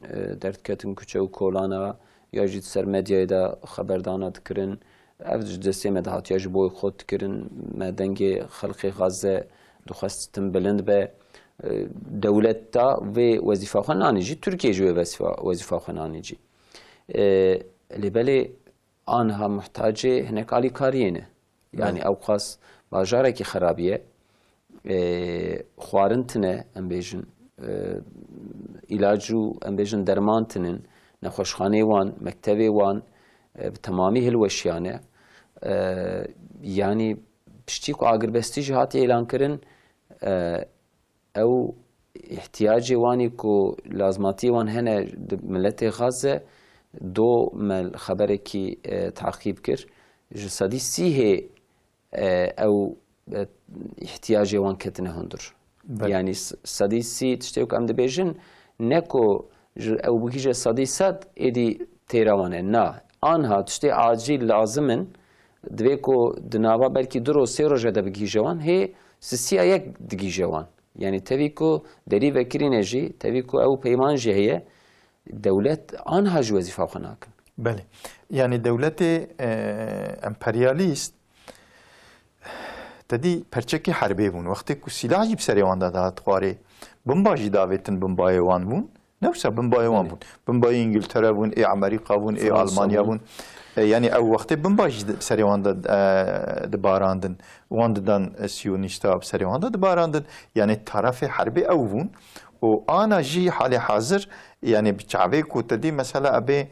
درد کتن کچه و کولانا یا جید سر مدیای دا خبردانا دکرن افج دستی مدهات یا جبوی خود دکرن مدنگ خلقی غزه دخواستن بلند به دولت دا و وظیفه خو نانینجی ترکیه جو وظیفه خو نانینجی لبلی آنها محتاج هناك علی کارینه یعنی اوقاس باجاره کی خرابیه خوارنتنه ام بیشن علاجو ام بیشن درمانتنن نخوشخانه وان مکتبی وان بتمامی هلوشیانه یعنی پشتی کو آگربستی جهات اعلان کرن او احتیاجی وانی کو لازماتی وان هنه ملت غزه دو مل خبره کی تعقیب کر جسدی سیه او احتیاجی وان کتنه هندر یعنی صدی سی تشتیو کم دبیجن نکو او بگیجه صدی صد ایدی تیروانه نه آنها تشتی عاجل لازمن دوی کو دناوا بلکی درو سی روزه ده بگیجه وان هی سیا یک دگیجه وان یعنی توی کو دری وکری نجی توی کو او پیمان جهیه دولت آنها جو وظیفه خو ناکن بله یعنی دولت امپریالیست تدی پرچکی حربی بون وقتی که سلاحی بسری وان داد خواره بمباجی داویتن بمبای وان بون نفسه بمبای وان بون بمبای انگلترا بون ای امریکا بون ای آلمانیا بون یعنی او وقتی بمباجی بسری وان داد باراندن وان دادن سیونیستا بسری وان داد باراندن یعنی طرف حربی او بون و آنا جی حال حاضر یعنی بچعبه کو تدی مثلا ابی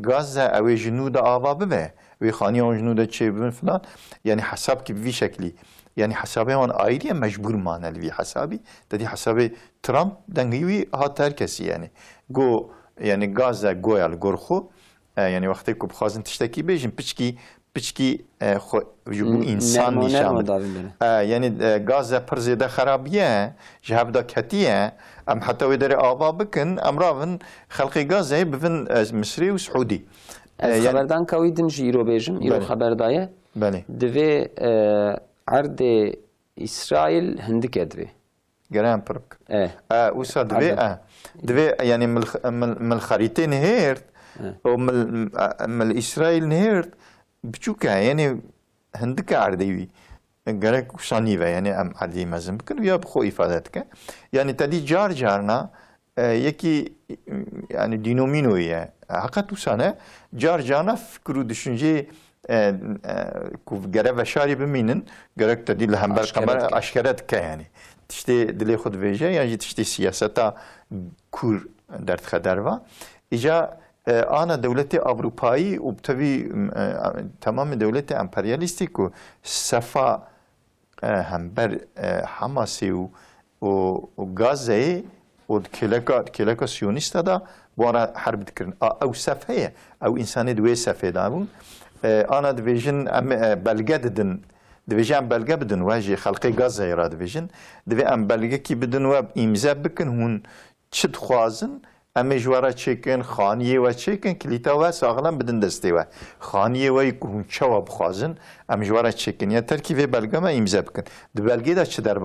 گاز اوی جنود آوا ببه وی خانی اون جنود چه ببین فلان یعنی حساب کی بی شکلی یعنی حسابه اون آیریه مجبور مانل وی حسابی تدی حسابه ترامپ دنگیوی هاتر کسی یعنی گو یعنی گاز گویال گرخو یعنی وقتی که بخوازن تشتکی بیشن پچکی خو جو انسان نشان یعنی گاز پر زیاده خرابیه جهاب دا کتیه ام حتی وی داره آوا بکن امراون خلقی گازه ببین مصری و سعودی خبردان کوی دنجی ایرو بیجم ایرو خبردایه دوی عرض اسرائیل هندک دوی گرام پرک وسا دوی یعنی مل خریطه نهرد و مل اسرائیل نهرد بچوکه یعنی هندک عردیوی گرک شانی و یعنی ام عردی مزم بکن یا بخو ifade که یعنی تدی جارنا یکی yani dinaminoye hakikat usane جارنا فکر و düşünce gerek veşari biminin gerek tedi lehember kamera aşkeret ke yani işte dili خود veje yani işte siyaseta kur dert kadar var ica ana devleti Avrupa'yı و tabi tamam devleti emperyalistik و sefa hember Hamas'ı و Gazze'yi و کلکا سیونیست دا بارا حرب دکرن او صفحه او انسانی دوی صفحه دارون آنا دویجن ام بلگه ددن دویجن بلگه بدن واجی خلقی غزه را دویجن دوی ام بلگه کی بدن و امضا بکن هون چت خوازن ام جوارا چکن خانیه و چکن کلیتا و ساغلم بدن دسته و خانیه و گونچه و بخوازن ام جوارا چکن یا ترکیب بلگه ما امضا بکن دو بلگه دا چه در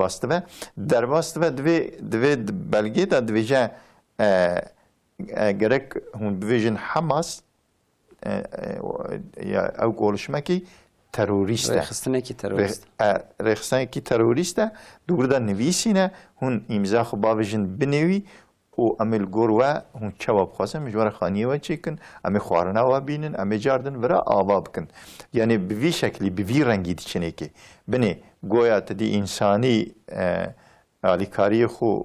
باسته و دوی بلگه دا دویجه گرک هون بویژن حماس یا او گولشمه کی تروریسته رخصتنه کی تروریسته دورده نویسینه هون امضا خو باویژن بنوی و امل گروه هون چواب خواسته مجبور خانیه و چیکن امی خوارنا و بینن امی جاردن ورا آوا بکن یعنی بوی شکلی بوی رنگی دیچنه که بنی گویا تدی انسانی آلیکاری خو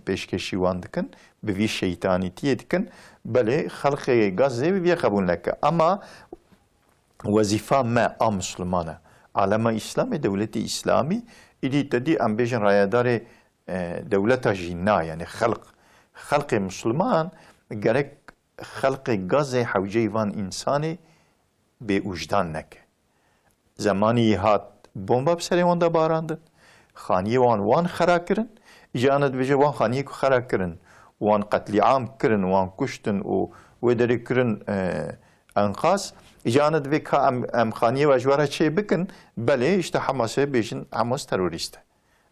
پیشکشی وان دکن بوی شیطانی تیه دکن بله خلق گازه بوی قبول نکه اما وظیفه ما مسلمانه عالم اسلام دولت اسلامی ایدی تدی ام بیشن رایدار دولت جینا یعنی خلق مسلمان گرک خلق گاز حوجه وان انسانی به وجدان نکه زمانی هات بمب بسری وان دا باراندن خانیه وان خرا کرن جاند بجه وان خانیه که خرا کرن وان قتل عام کرن وان کشتن و داری کرن انقاص جاند بی که ام خانیه و جواره چه بکن بله اشتا حماسه بیشن حماس تروریسته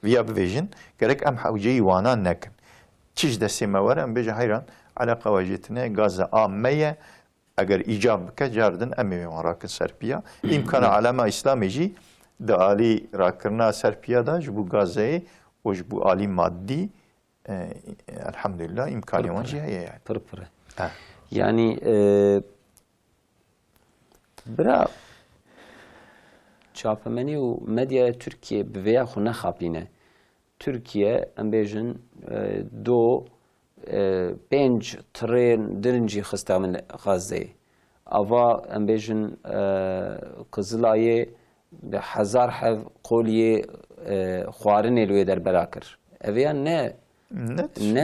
ویا بویژن گرک ام حوجه وانان نکن چیش دستی موار ام بیجه حیران علاقه واجهتنه گاز آمیه اگر ایجاب که جاردن امی وراک سرپیا امکان علامه اسلامی جی دالی راکرنا سرپیا دا جبو گازه و جبو آلی مادی الحمدلله امکانی وانجی هیه پرپره یعنی برا چاپمنی و مدیا ترکیه بویا خو نخابینه ترکیه ام بیژن دو پنج ترین درنجی خسته من غزه اوا ام بیژن قزلایه به هزار حف قولیه خوارنه لوی در براکر اویا نه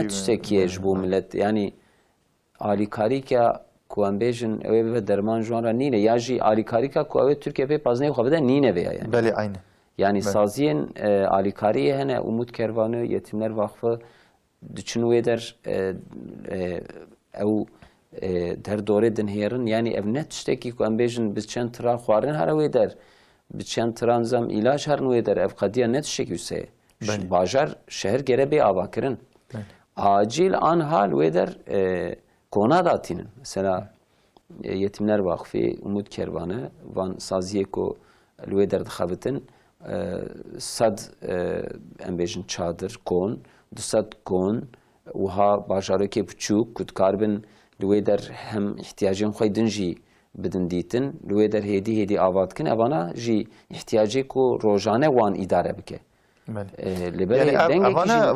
تشتکیه جبو ملت یعنی آلیکاری که کوام بیشن اوه به درمان جوان را نینه یا جی آلیکاری که کوه ترکیه به پازنه خواه بده نینه بیا یعنی بله aynı yani saziyên alîkariyê hene û mûtkervanê yetimler vakfı diçin der ew derdorê din hêrin yani ev ne tiştekî ku em bêjin bi çend tira xwarin here wê der bi çend tiran zem îlaç herin wê der ev qediya ne tiştekî wî bajar şehir gere bê avakirin acil an hal wê der kona datînin mesela yetimler vakfı umut kervanı van saziyê ku li wê der dixebitin sad em bêjin çadir kon du sad kon wiha bajarekê biçûk ku dikarbin li wê der hem ihtiyacên xwe din jî bidin dîtin li wê der hêdî ava dikin evana jî ihtiyacê ku rojane wan îdare bike.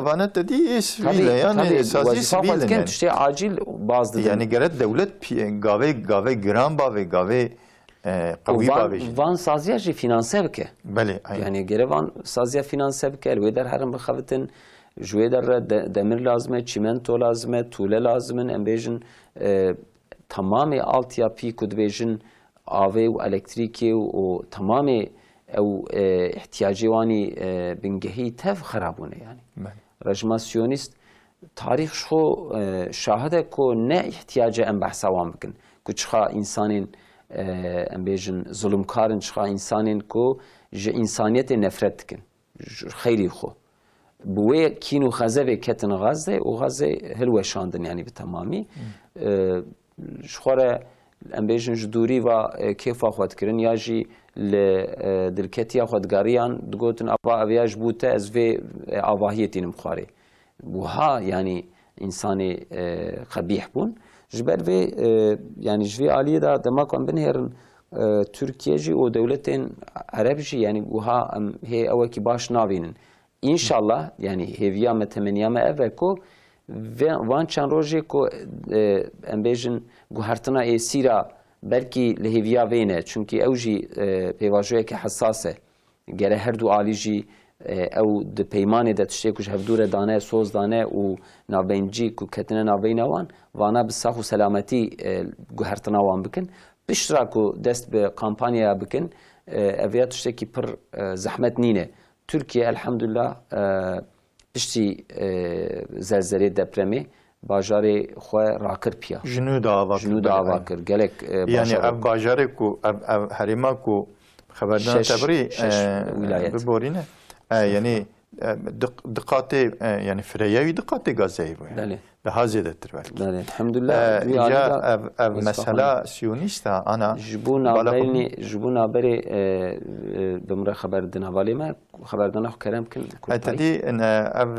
Vana dediği sivil yani sazî sivil yani. İşte acil bazı yani gerek devlet gave giran bave gave qawi bave. Van saziya jî finanse bike. Bele. Yani gerek van saziya finanse bike. Li wê der herin bixebitin ji wê der demir lazım e, çimento lazım e, tule lazım e, em bêjin tamamê altyapî ku dibêjin avê û elektrîkê û tamamê ew ihtiyacê wanî bingehî tev xerabûne yani. Rejima Siyonîst tarîx ji xwe şahid e ku ne ihtiyaca em behsa wan bikin ku çixa însanên em bêjin zulmkarin çixa însanên ku ji însaniyetê nefret dikin ji xeyrî xwe. Bi wê kîn û xezevê ketin Gazê û Gazê hilweşandin yani bi temamî ji xwe re em bêjin ji dûrî ve kêfa xwe dikirin ya jî li dilketiya xwedgariyan digotin ava ev ya ji bû te ez vê avahiyê tînim xwarê. Wiha yani însanê qebîh bûn ji ber vê yani ji vê aliyê de dema ku em binêrin Türkiye jî û dewletên Ereb jî yani wiha em hê ewekî baş nabînin. İnşallah yani hêviya me temeniya me ev e ku van çend rojê ku em bêjin guhertina êsîra belki li hêviya vê ne çünkü ew jî pêvajoyekî hesas e gere her du alî jî ew di peymanê de tiştê ku ji hevdûre dane soz dane û navbeyncî ku ketine navbeyna wan vana bi sax û selametî guhertina wan bikin piştra ku dest bi kampanyaya bikin ev ya tiştekî pir zehmet nîne. Türkiye elhamdülillah piştî zelzelê depremê باجارê xwe rakir piya. Jinû dava kir. Gelek yani ev bajarê ku ev herêma ku xeberdana tebrî biborîne yani diqatê yani fireyewî diqatê gazeyî bûye. Daha zêdetir belki. Elhamdülillah. Ev mesela Siyonîst ana ji bo naberê bi min re xeber din hevalê me xeberdana xwe kerem kin. Tedî ev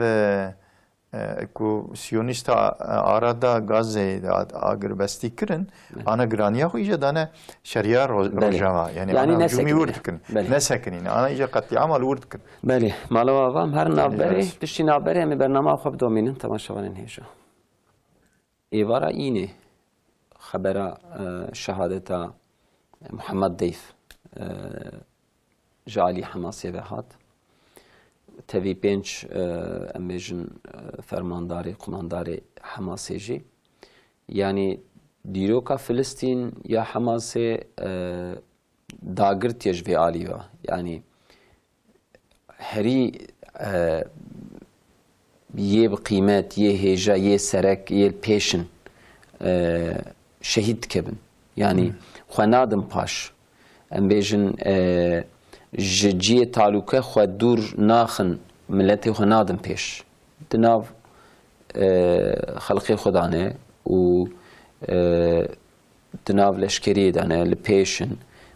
ku Siyonîst arada Gazê agirvestî kirin ana giraniya xwe îje dane şeriya rojava yani ana cumî wir dikin nesekinîne ana îje qetîama li wir dikin. Belê malava vam her naberê tiştî naberê em ê bername xwe bidomînin temaşevanên hêja. Êvara înê xebera şehadeta Muhammed Deyf ji alî Hemasê ve hat. Tevî pênc em bêjin fermandarê kumandarê Hemasê jî yanî dîroka Filistîn ya Hemasê dagirtiye ji vê alî ve yanî herî yê bi qîmet yê hêja yê serek yê pêşin şehîd dikebin yanî xwe nadin paş em bêjin ji ciyê talûke xwe dûr naxin milletê xwe nadin pêş di nav xelkê xwe dane û di nav leşkeriyê dane li pêşin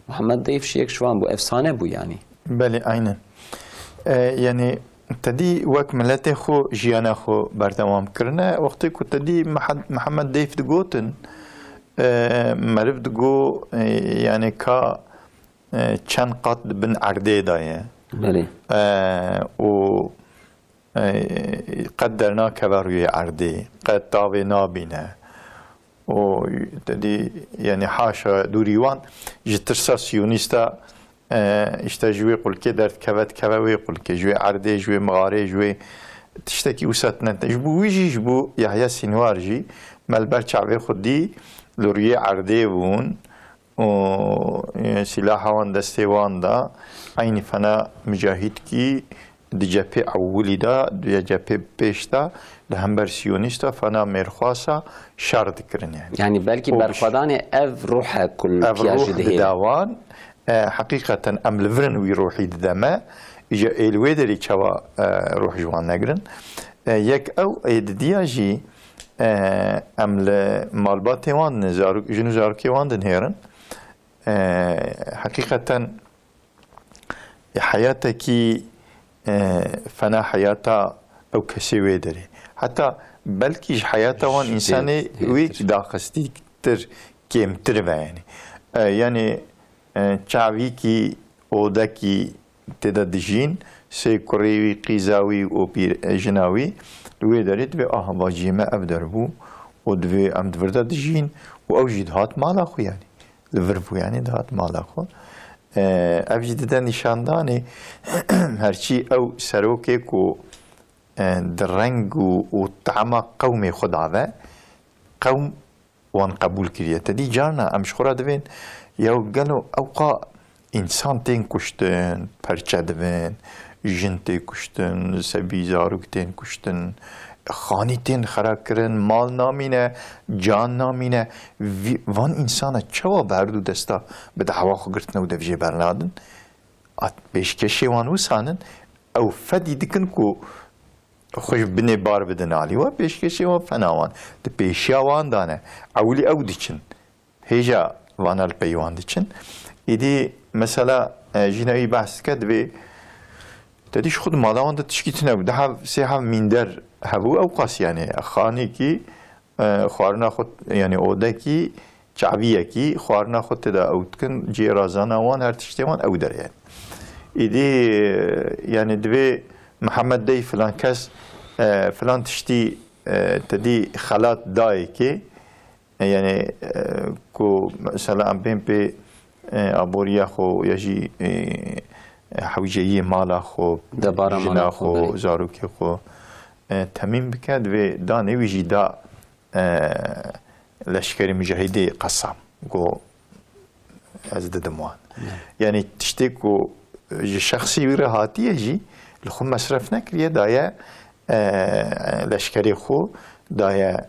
Muhammed Deyf ji yek ji wan bû efsane bû yanî. Belê aynen yani tedî wek milletê xwe jiyana xwe berdewam kirine wextê ku tedî Muhammed Deyf digotin meriv digo yani ka çend qat dibin erdê de ye û qet dernakeve rûyê erdê qet tavê nabîne û tedî yani haşa dûrî wan ji tirsa Siyonîsta işte ji wê qulkê derdikeve dikeve wê qulkê ji wê erdê ji wê miqarê ji wê tiştekî wisa tune ji bo wî jî ji bo Yahya Sînwar jî melber çavê xwe dî li rûyê erdê bûn û silaha wan destê wan da aynî fena mücahîd kî di cephê ewilî da di cephê pêş da li hember Siyonîsta fena mêrxwasa şer dikirin yani belkî berxwedanê ev ruhe kulkiya jî dihê dawan حقیقتا ام لورن وی روحی دمه اجا الوی دری چوا روح جوان نگرن یک او ایدیا جی ام مالبات وان جنو زارکی وان دن هیرن حقیقتا حیاتکی فنا حیاتا او کسی وی دری حتی بلکی حیاتا وان انسانی وی داخستی تر کم تر yani çavî ki odakî têda dijîn sê kurê wî qîzawî û pîrjina wî li wê derê divê ahvaciyê me ev derbû û divê em di vir de dijîn û ew jî dihat mala xwe yanî li vir bû yanî dihat mala xwe ev jî dide nîşandanê herçî ew serokê ku di reng û teama qewmê xwe dave qewm wan qebûl kiriye tedî carna em ji xwe re divên ya gelo evqa insan tên kuştin, perçe dibin, jin tê kuştin, sebî zarok tên kuştin, xanî tên xera kirin, mal namîne, can namîne, van insana çawa berdû desta bi dehwa xwe girtine û dev jê bernadin, pêşkêşê wan wisanin, ew fedî dikin ku xwe ji binê bar bidin alî we pêşkêşê wan fena wan, di pêşiya wan de ne, ewlî ew diçin, hêja وانال پیوند چن ایدی مثلا جنایی بحث کرد و تدیش خود مالان ده تشکیت نبود ده سه میندر هبو او قاس یعنی خانی کی خوارنا خود یعنی اوده کی چعبیه کی خوارنا خود تدا اوت کن جیرازان وان هر تشتیوان او در یعنی ایدی یعنی دوی محمد دی فلان کس فلان تشتی تدی خلات دای کی yani ku mesela em bên pê aboriya xwe ya jî hewceyiyê mala xwe jina xwe zarokê xwe temîn bike divê danê wî jî da leşkerê mücahidê qesam got ez didim wan yani tiştê ku ji şexsî wî re hatiye jî li xwe mesref nekiriye daye leşkerê xwe دایا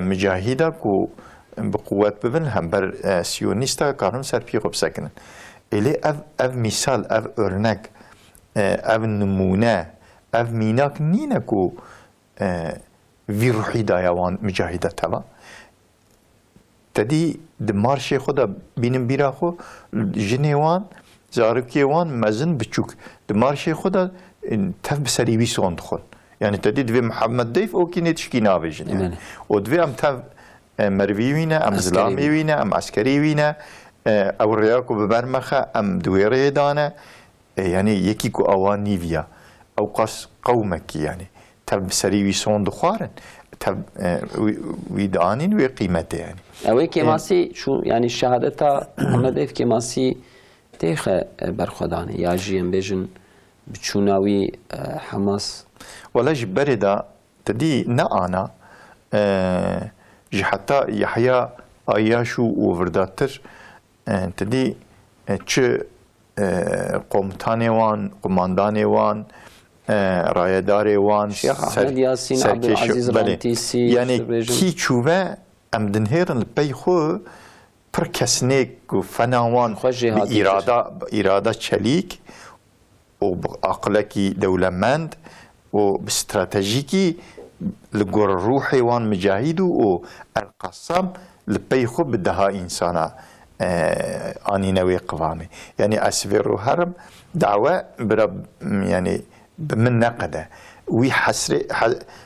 مجاهده کو بقوت ببن هم بر سیونیستا کارم سر پی خوب سکنن الی اف مثال اف örnek اف نمونه اف میناک نینه کو وی روحی دایا وان مجاهده تبا تدی دمارش خدا بینم بیرا خو جنوان زارکی وان مزن بچوک دمارش خدا تف بسری وی سوند خود يعني تدي في محمد ضيف او كي نتشكي نافجن يعني ودفي ام تاف مروي وينا ام زلامي وينا ام عسكري وينا او رياكو ببرمخه ام دويري دانا يعني يكيكو اوان نيفيا او قص قومك يعني تب سري ويسون دخارن تب ويدانين وقيمته يعني اوي كيماسي شو يعني الشهادة محمد ضيف كيماسي تيخ برخداني يا جيم بيجن بتشوناوي حماس ولا جبري دا تدي نا أنا جي حتى يحيى آياشو وفرداتر تدي چه قومتاني وان قمانداني وان رايداري وان شيخ أحمد ياسين عبد العزيز رانتيسي يعني كي چوه ام دنهيرن البي خو پر كسنيك و فناوان بإرادة چليك و بعقلكي دولمند و باستراتيجيكي لجور روحي وان مجاهد و القسم لبيخو بدها إنسانا أني نوي قوامي يعني أسفر هرم دعوة برب يعني بمن نقده وي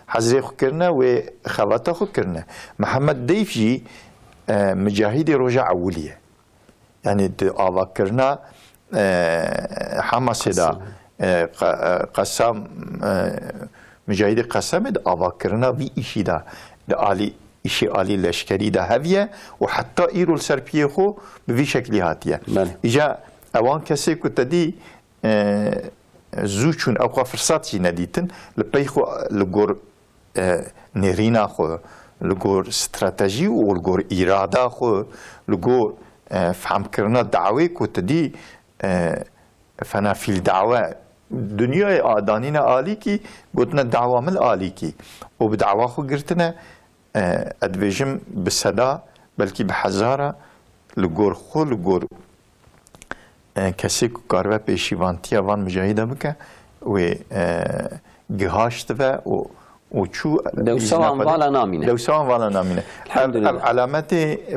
حزري خو كرنا و خواتا خو كرنا محمد ضيفجي مجاهد رجع أولية يعني آوا كرنا حماس دا قسم مجاهد قسم دا آوا كرنا في إشي دا آلي إشي آلي لشكري دا هفية وحتى إيرو السربية خو بفي شكل هاتية إجا أوان كسي كنت دي زوچون أو فرصاتي نديتن لبيخو لغور نيرينا خو لغور استراتيجي ولغور إرادة خو لغور فهم كرنا دعوة كنت دي فنا في الدعوة دنيا آدانينا آلي كي قلتنا الدعوة من آلي كي وبدعوة خو قرتنا أدفجم بصدا بلكي بحزارة لغور خو لغور كسيكو كاربا بيشيوانتيا وان مجاهدة بك و جهاشت و وشو دوسان والا نامينه دوسان والا نامينه الحمد لله علامات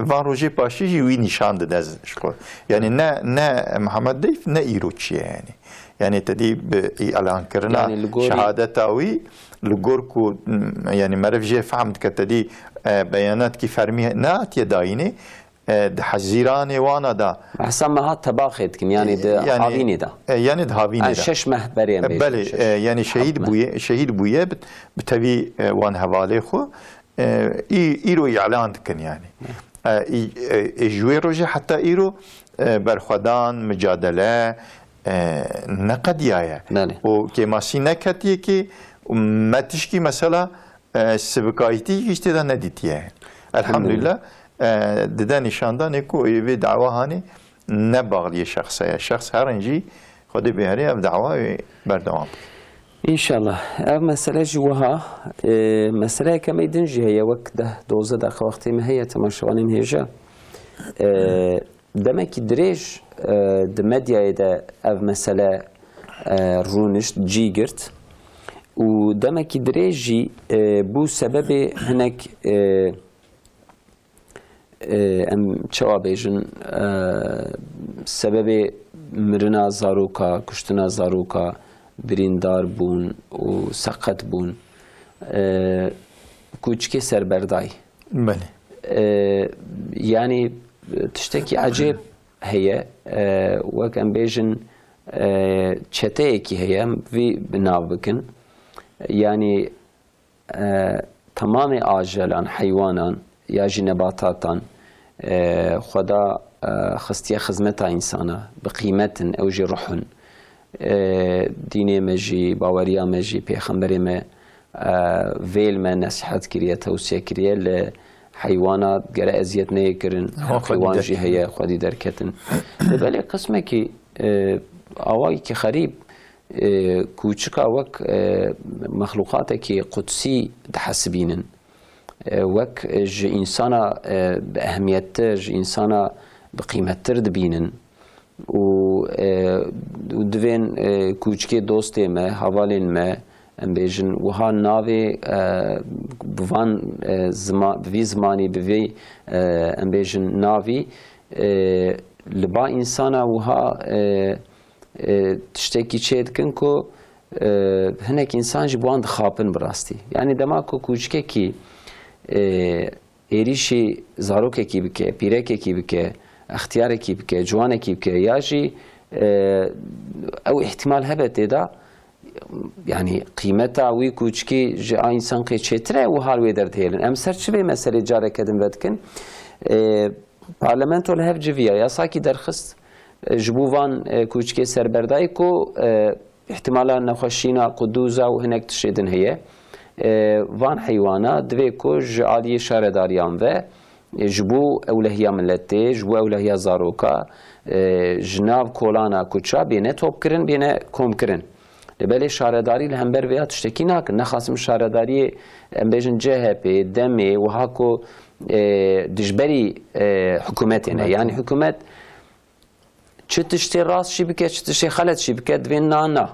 فان روجي باشي وي نشان دز شكو يعني نا محمد ضيف نا ايروتشي يعني تدي اعلان كرنا يعني شهادتاوي لغوركو يعني مرفجي فهمت كتدي بيانات كي فرمي نا تيدايني حزيراني وانا دا حسن ما هات تباخد كن يعني ده هاويني دا يعني ده هاويني دا شش مهبرين بله يعني شهيد بويه بتبي وان هوالي خو ايرو اعلان كن يعني جوي روجي حتى ايرو برخدان مجادله نقد يايا وكماسي نكتي كي ما تشكي مثلا سبكايتي يشتي دا نديتيه الحمد لله دده نشانده نکو ایوی دعوه هانی نباغلی شخصه شخص هرنجی خودی بهری اف دعوه بردوام انشالله اف مسئله جوها مسئله کمی دنجی هی وقت ده دوزه ده وقتی مهیه تماشوانین هیجا دمکی دریج دمدیای ده اف مسئله رونشت جی گرت و دمکی دریجی بو سبب هنک ام چوا بیجن سبب مرنا زاروکا کشتنا زاروکا بریندار بون و سقط بون کوچکی سربردای بله يعني تشتكي عجيب هي وكان بيجن چتيكي هي في بنابكن يعني تمام آجلان حيوانان ياجي نباتاتان خدا خستيا خزمتا إنسانا بقيمة أو جي روحن ديني مجي باوريا مجي بيخمبري ما فيل ما نصيحت كريا توصية كريا لحيوانات جرا أزيت نيكرن حيوان جي هي خدي دركتن بالي قسمة كي أواي كي خريب كوچکا وەک مەخلوقاتێکی قودسی دەحەسبینن وەک ji ئینسانە بە ئەهمیەتتر ji ئینسانە بقیمەتتر دبینن و divên kûçikê dostê me hevalên me em bêjin wiha navê bi vî zimanî bi vê em bêjin navî li ba însana wiha tiştekî çê dikin ku hinek însan ji bo wan dixapin bi rastî yanî dema ku kûçikekî êrîşî zarokekî bike pîrekekî bike اختیارێکی بکە جوانێکی بکە یا ژی ئەو احتیمال هەبێت تێدا یعنی قیمەتا وی کوچکی ji a însan qê çêtir e û hal wê derdhêlin em ser çi vê meselê careke din vedikin parlamento li hev civiya yasakî derxist ji bo van kûçikê serberdayî ku ihtimala nexweşîna qudûza û hinek tişê din heye van heywana divê ku ji aliyê şaredariyan ve ji bo ewlehiya milletê ji bo ewlehiya zaroka ji nav kolana kûça bêne topkirin bêne komkirin li belê şaredarî li hember vêya tiştekî nakin nexwasim şaredariyê em bêjin CHP demê wiha ku dijberî hikûmetê ne yani hikûmet çi tiştê rast jî bike çi tiştê xelet jî bike divê na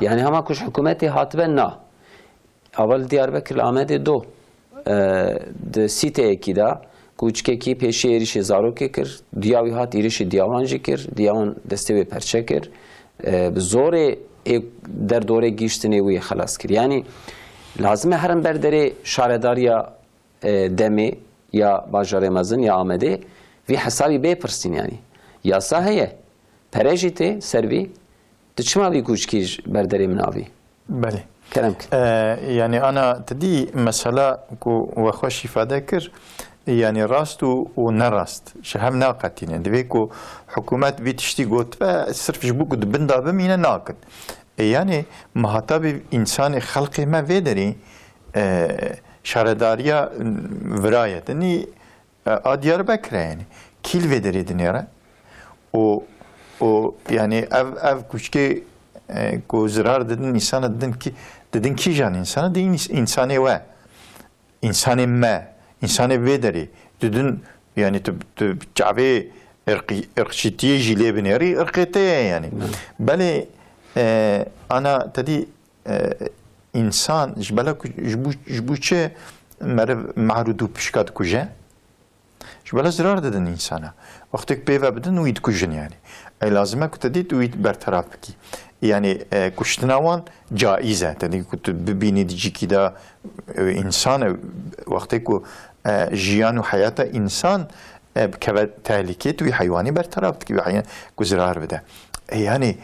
yani hema ku ji hikûmetê hatibe na awel Diyarbekir li Amedê do di sîteyekî da kûçikekî pêşî êrişê zarokê kir diya wî hat êrişê diyawan jî kir diyawan destê wê perçe kir bi zorê derdorê gîştinê wê xelas kir yanî lazim e herin ber derê şaredariya demê ya bajarê mezin ya Amedê vî hesabî bêpirsîn yanî yasa heye perê jî tê ser vî tu çima vî kûçikî ji ber derê min avî Belê kerem kir yani ana tedî mesela ku we xweş îfade kir yani rast û nerast ji hev naqetîne divê ku hikûmet vî tiştî gotibe sirf ji bo ku di bin da bimîne nakin yani mihatabê însanê xelqê me vê derê şaredariya virayet nî a Diyarbekirê yani kîl vê derê dinêre û yani ev kûçikê ku zirar didin însana didin kîjan însana dîn însanê we însanê me İnsanê vê derê didin yani tu çavê irqçîtiyê jî lê binêrî irqê te ye yani belê ana tedî însan ji bela ku ji bo çi meriv mehrûd û pişka dikuje ji bela zirar didin însana wextê ku pêve bidin wî dikujin yani lazim e ku tedî tu wî bertaraf bikî yani kuştina wan caiz e tedî ku tu bibînî dicikî da însan wextê ku jiyan û heyata însan bikeve tehlikê tu wî heywanî bertaraf dikî wî heywan ku zirar bide yani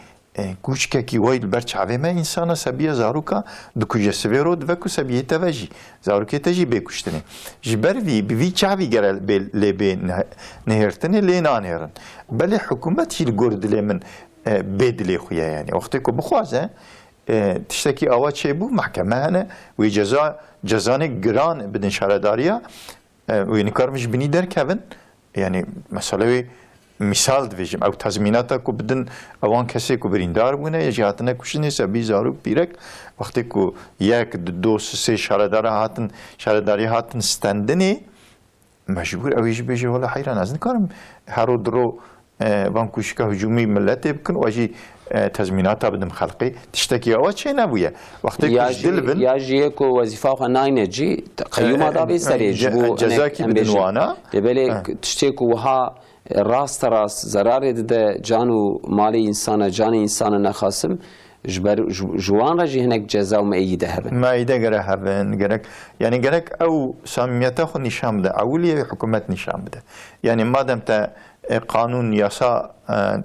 kûçikekî way li ber çavê me însana sebiya zaroka dikuje sivê ro dive ku sebiyê te ve jî zarokê te jî bêkuştinê ji ber vî bi vî çavî gere lê bê nehêrtinê lê nanêrin belê hikûmet jî li gor dilê min bê dilê xwe ye yani wextê ku bixwaze tiştekî awa çêbû mehkeme hene wê cezanê giran bidin şaredariya wê nikarim ji binî derkevin yani mesela wê misal dibêjim ew tezmînata ku bidin ewan kesê ku birîndar bûne ya jî hatine kuştinê sebî zarok pîrek wextê ku yek di do sê şaredariya hatin stendinê mecbûr ew ê jî bêje wala heyran ez nikarim hero diro van kuşika hücumî milletê bikin û jî tezmînata bidim xelqê tiştekî awa çê nebûye wextê ku dil bin ya jî ku wezîfa xwe nayne cî qeyûma da bê serê ji bo cezakî bidin wana belê tiştê ku wiha rasta rast zararê dide can û malê însana canê însana nexwasim ji wan re jî hinek ceza û meîdî de hebin meîde gere hebin gerek yani gerek ew samimiyeta xwe nîşan bide ewliyê hikûmet nîşan bide yani madem te qanûn yasa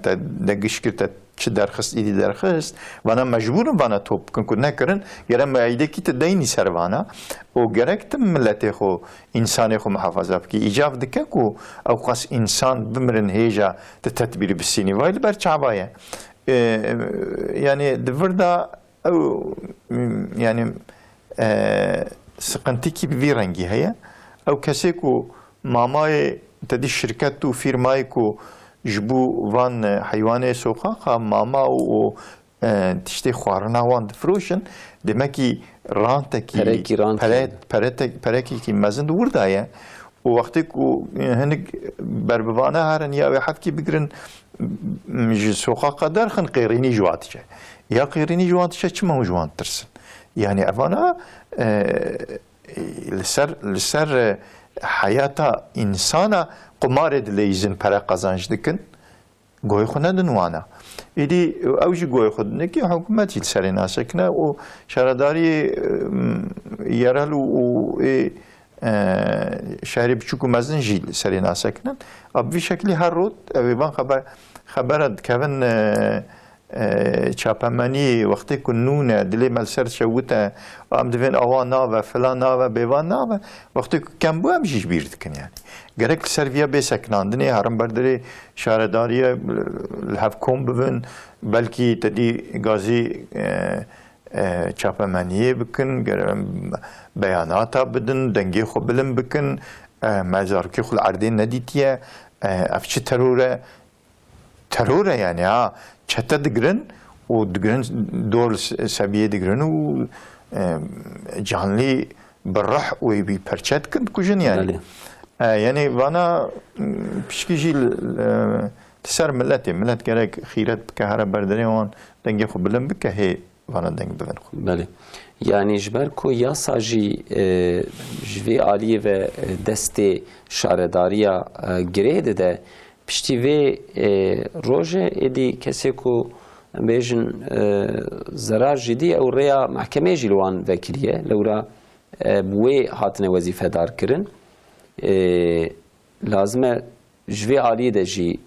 te de gişkir te çi derxist îdî derxist vana mecbûrin vana top bikin ku nekirin gerek meîdekî te deynî ser vana û gerek tim milletê xwe însanê xwe mihefeza bikî îcav dike ku ew qas însan bimirin hêja di tedbîrî bisînî vay li ber çaba ye yani di vir da ew yani sıkıntîkî bi vî rengî heye ew kesê ku mamayê tedî şirket û fîrmayê ku ji bo van heywanê soxaxa mama û تشتی خوارنا وان دفروشن دمکی رانتکی پرکی کی مزند وردایه و وقتی که هنگ بربوانه هرن یا حد کی بگرن سوقا قدر خن قیرینی جواتشه یا قیرینی جواتشه چه مو جوات ترسن يعني أفانا لسر حياة إنسانا قمار دليزن برا قزانج دكن قوي خنا دنوانا إدي أوجي قوي خدنا كي حكومتي لسر ناسكنا وشارداري يرالو شهري بچوكو مزن جيل لسر ناسكنا أبي شكلي هر رود أبيبان خبرت كفن چاپمانی وقتی که نونه دلی ملسر شوته ام دوین آوان ناوه فلان ناوه بیوان ناوه وقتی که کم بو هم جیش بیرد کن یعنی گرک سرویا بیسکناندنی هرم برداری شهرداری الهف کن ببین بلکی تدی گازی چاپمانی بکن بیاناتا بدن دنگی خو بلن بکن مزارکی خو العردین ندیتیه افچه تروره يعني çete digirin o digirin doğru seviye digirin o canlı berrah o bir perçet kın kujun yani yani bana pişkijil ser millet gerek xiret kahara berdeni on denge xu bilim bike he bana denge bilen xu bale yani jber ko yasaji jve aliye ve deste şaredariya gireyde de pişti ve roje edi kese ku bejin zarar jidî ew rêya mahkemê jî li wan vekiliye lewra wê hatine wezîfedar kirin lazim e ji vê aliyê de jî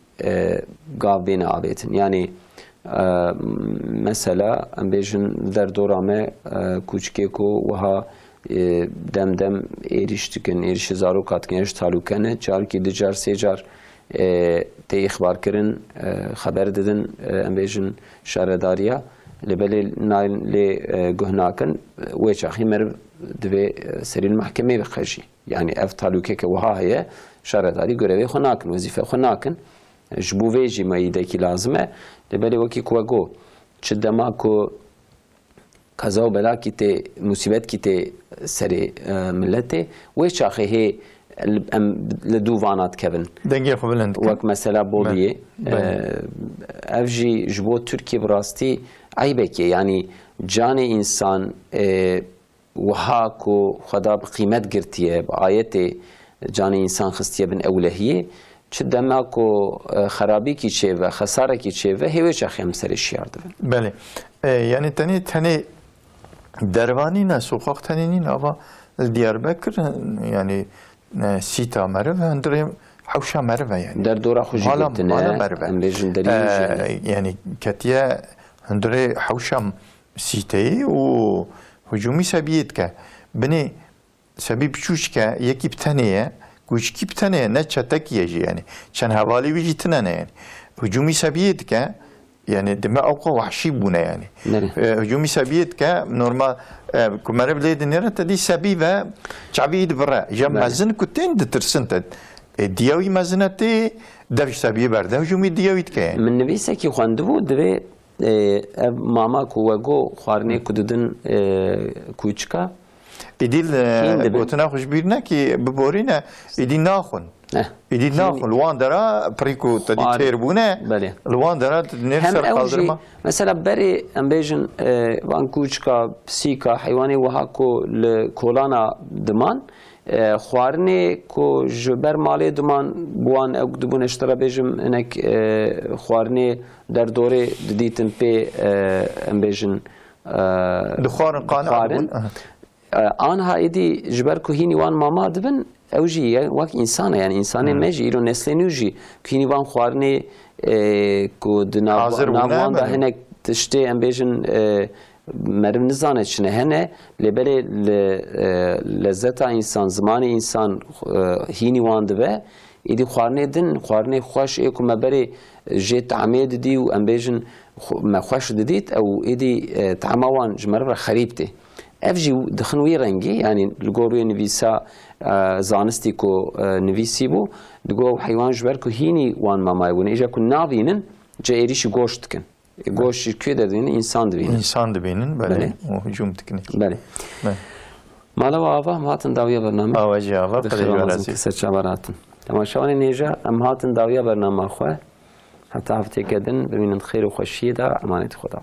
gav bêne avêtin yani mesela em bêjin derdora me kûçikê ku wiha dem dem êriş dikin êrişî zarok dikin êriş talûke ne carikî di car sê car te ixbar kirin xeber didin em bêjin şaredariya li belê nayên lê guhnakin wê çaxî meriv divê serî li mahkemê bixêjî yani ev talûkeke wiha heye şaredarî görevê xwe nakin wezîfe xwe nakin ji bo vê jî meyîdekî lazim e li belê wekî ku we got çi dema ku qeza û belakî tê musîbetkî tê serê milletê wê çaxê hê em li dû vana dikevin dengê xwe bilind wek mesela Boliyê ev jî ji bo Tirkiye bi rastî eybekê yani canê însan wiha ku xweda bi qîmet girtiye bi ayetê canê însan xistiye bin ewlehiyê çi dema ku xerabîkî çêve xesarekî çêve hêwê çaxê em serê şiyar dibin belê yani tenê dervanîne soqaq tenê nîn ava Diyarbekir yani سیتا مرو هندریم حوشا مرو یعنی در دوره خوشی گفتنه ام بیشن دلیل یعنی کتیه هندره حوشا سیتایی و هجومی سبیت که بنی سبی بچوش که یکی بتنیه گوشکی بتنیه نه چتکیه جی یعنی چند حوالی ویجی تنه یعنی هجومی سبیت که yani deme avka vahşi buna yani. Hücumi sabiyet ke normal kumare bileydi nere tedi sabi ve çabiydi vara. Ya mazın kutin detirsin ted. Diyavi mazinati devş sabiye berde hücumi diyavit ke. Min nevise ki xandibu deve mama ku wego xwarnê ku didin kûçika. İdil gotuna hoş birine ki biborine idil naxun. İdil naxun luan dara priko tedi terbune. Luan dara nefser kaldırma. Mesela beri em bêjin van kûçika psîka heywanê wiha ku li kolana diman xwarinê ku ji ber malê diman wan ew dibûn eştera bêjim hinek xwarinê derdorê didîtin pê em bêjin dixwarin qanin anha êdî ji ber ku hînî wan mama dibin ew jî wek însan e yani însanê me jî îro neslê nû jî ku hînî wan xwarinê ku di navwan da hinek tiştê em bêjin meriv nizane çi ne hene lêberê lezzeta însan zimanê însan hînî wan dibe êdî xwarinê din xwarinê xweş ê ku me berê jê teamê didî û em bêjin me xweş didît ew êdî teama wan ji meriv re xerîb tê ev jî dixin wî rengî yani li gor wê nivîsa zanistî ku nivîsî bû di gor heywan ji ber ku hînî wan mamayê bûne îja ku navînin ci êrişî goşt dikin گوشی کوی دبینن انسان دبینن انسان دبینن بله و هجوم تکنیک بله مالا و آوا هم هاتن داویا برنامه آواجی آوا خیلی رازم که سرچاوراتن تماشاوان نیجا هم هاتن داویا برنامه خواه حتی هفته کردن ببینن خیر و خوشی دا امانت خدا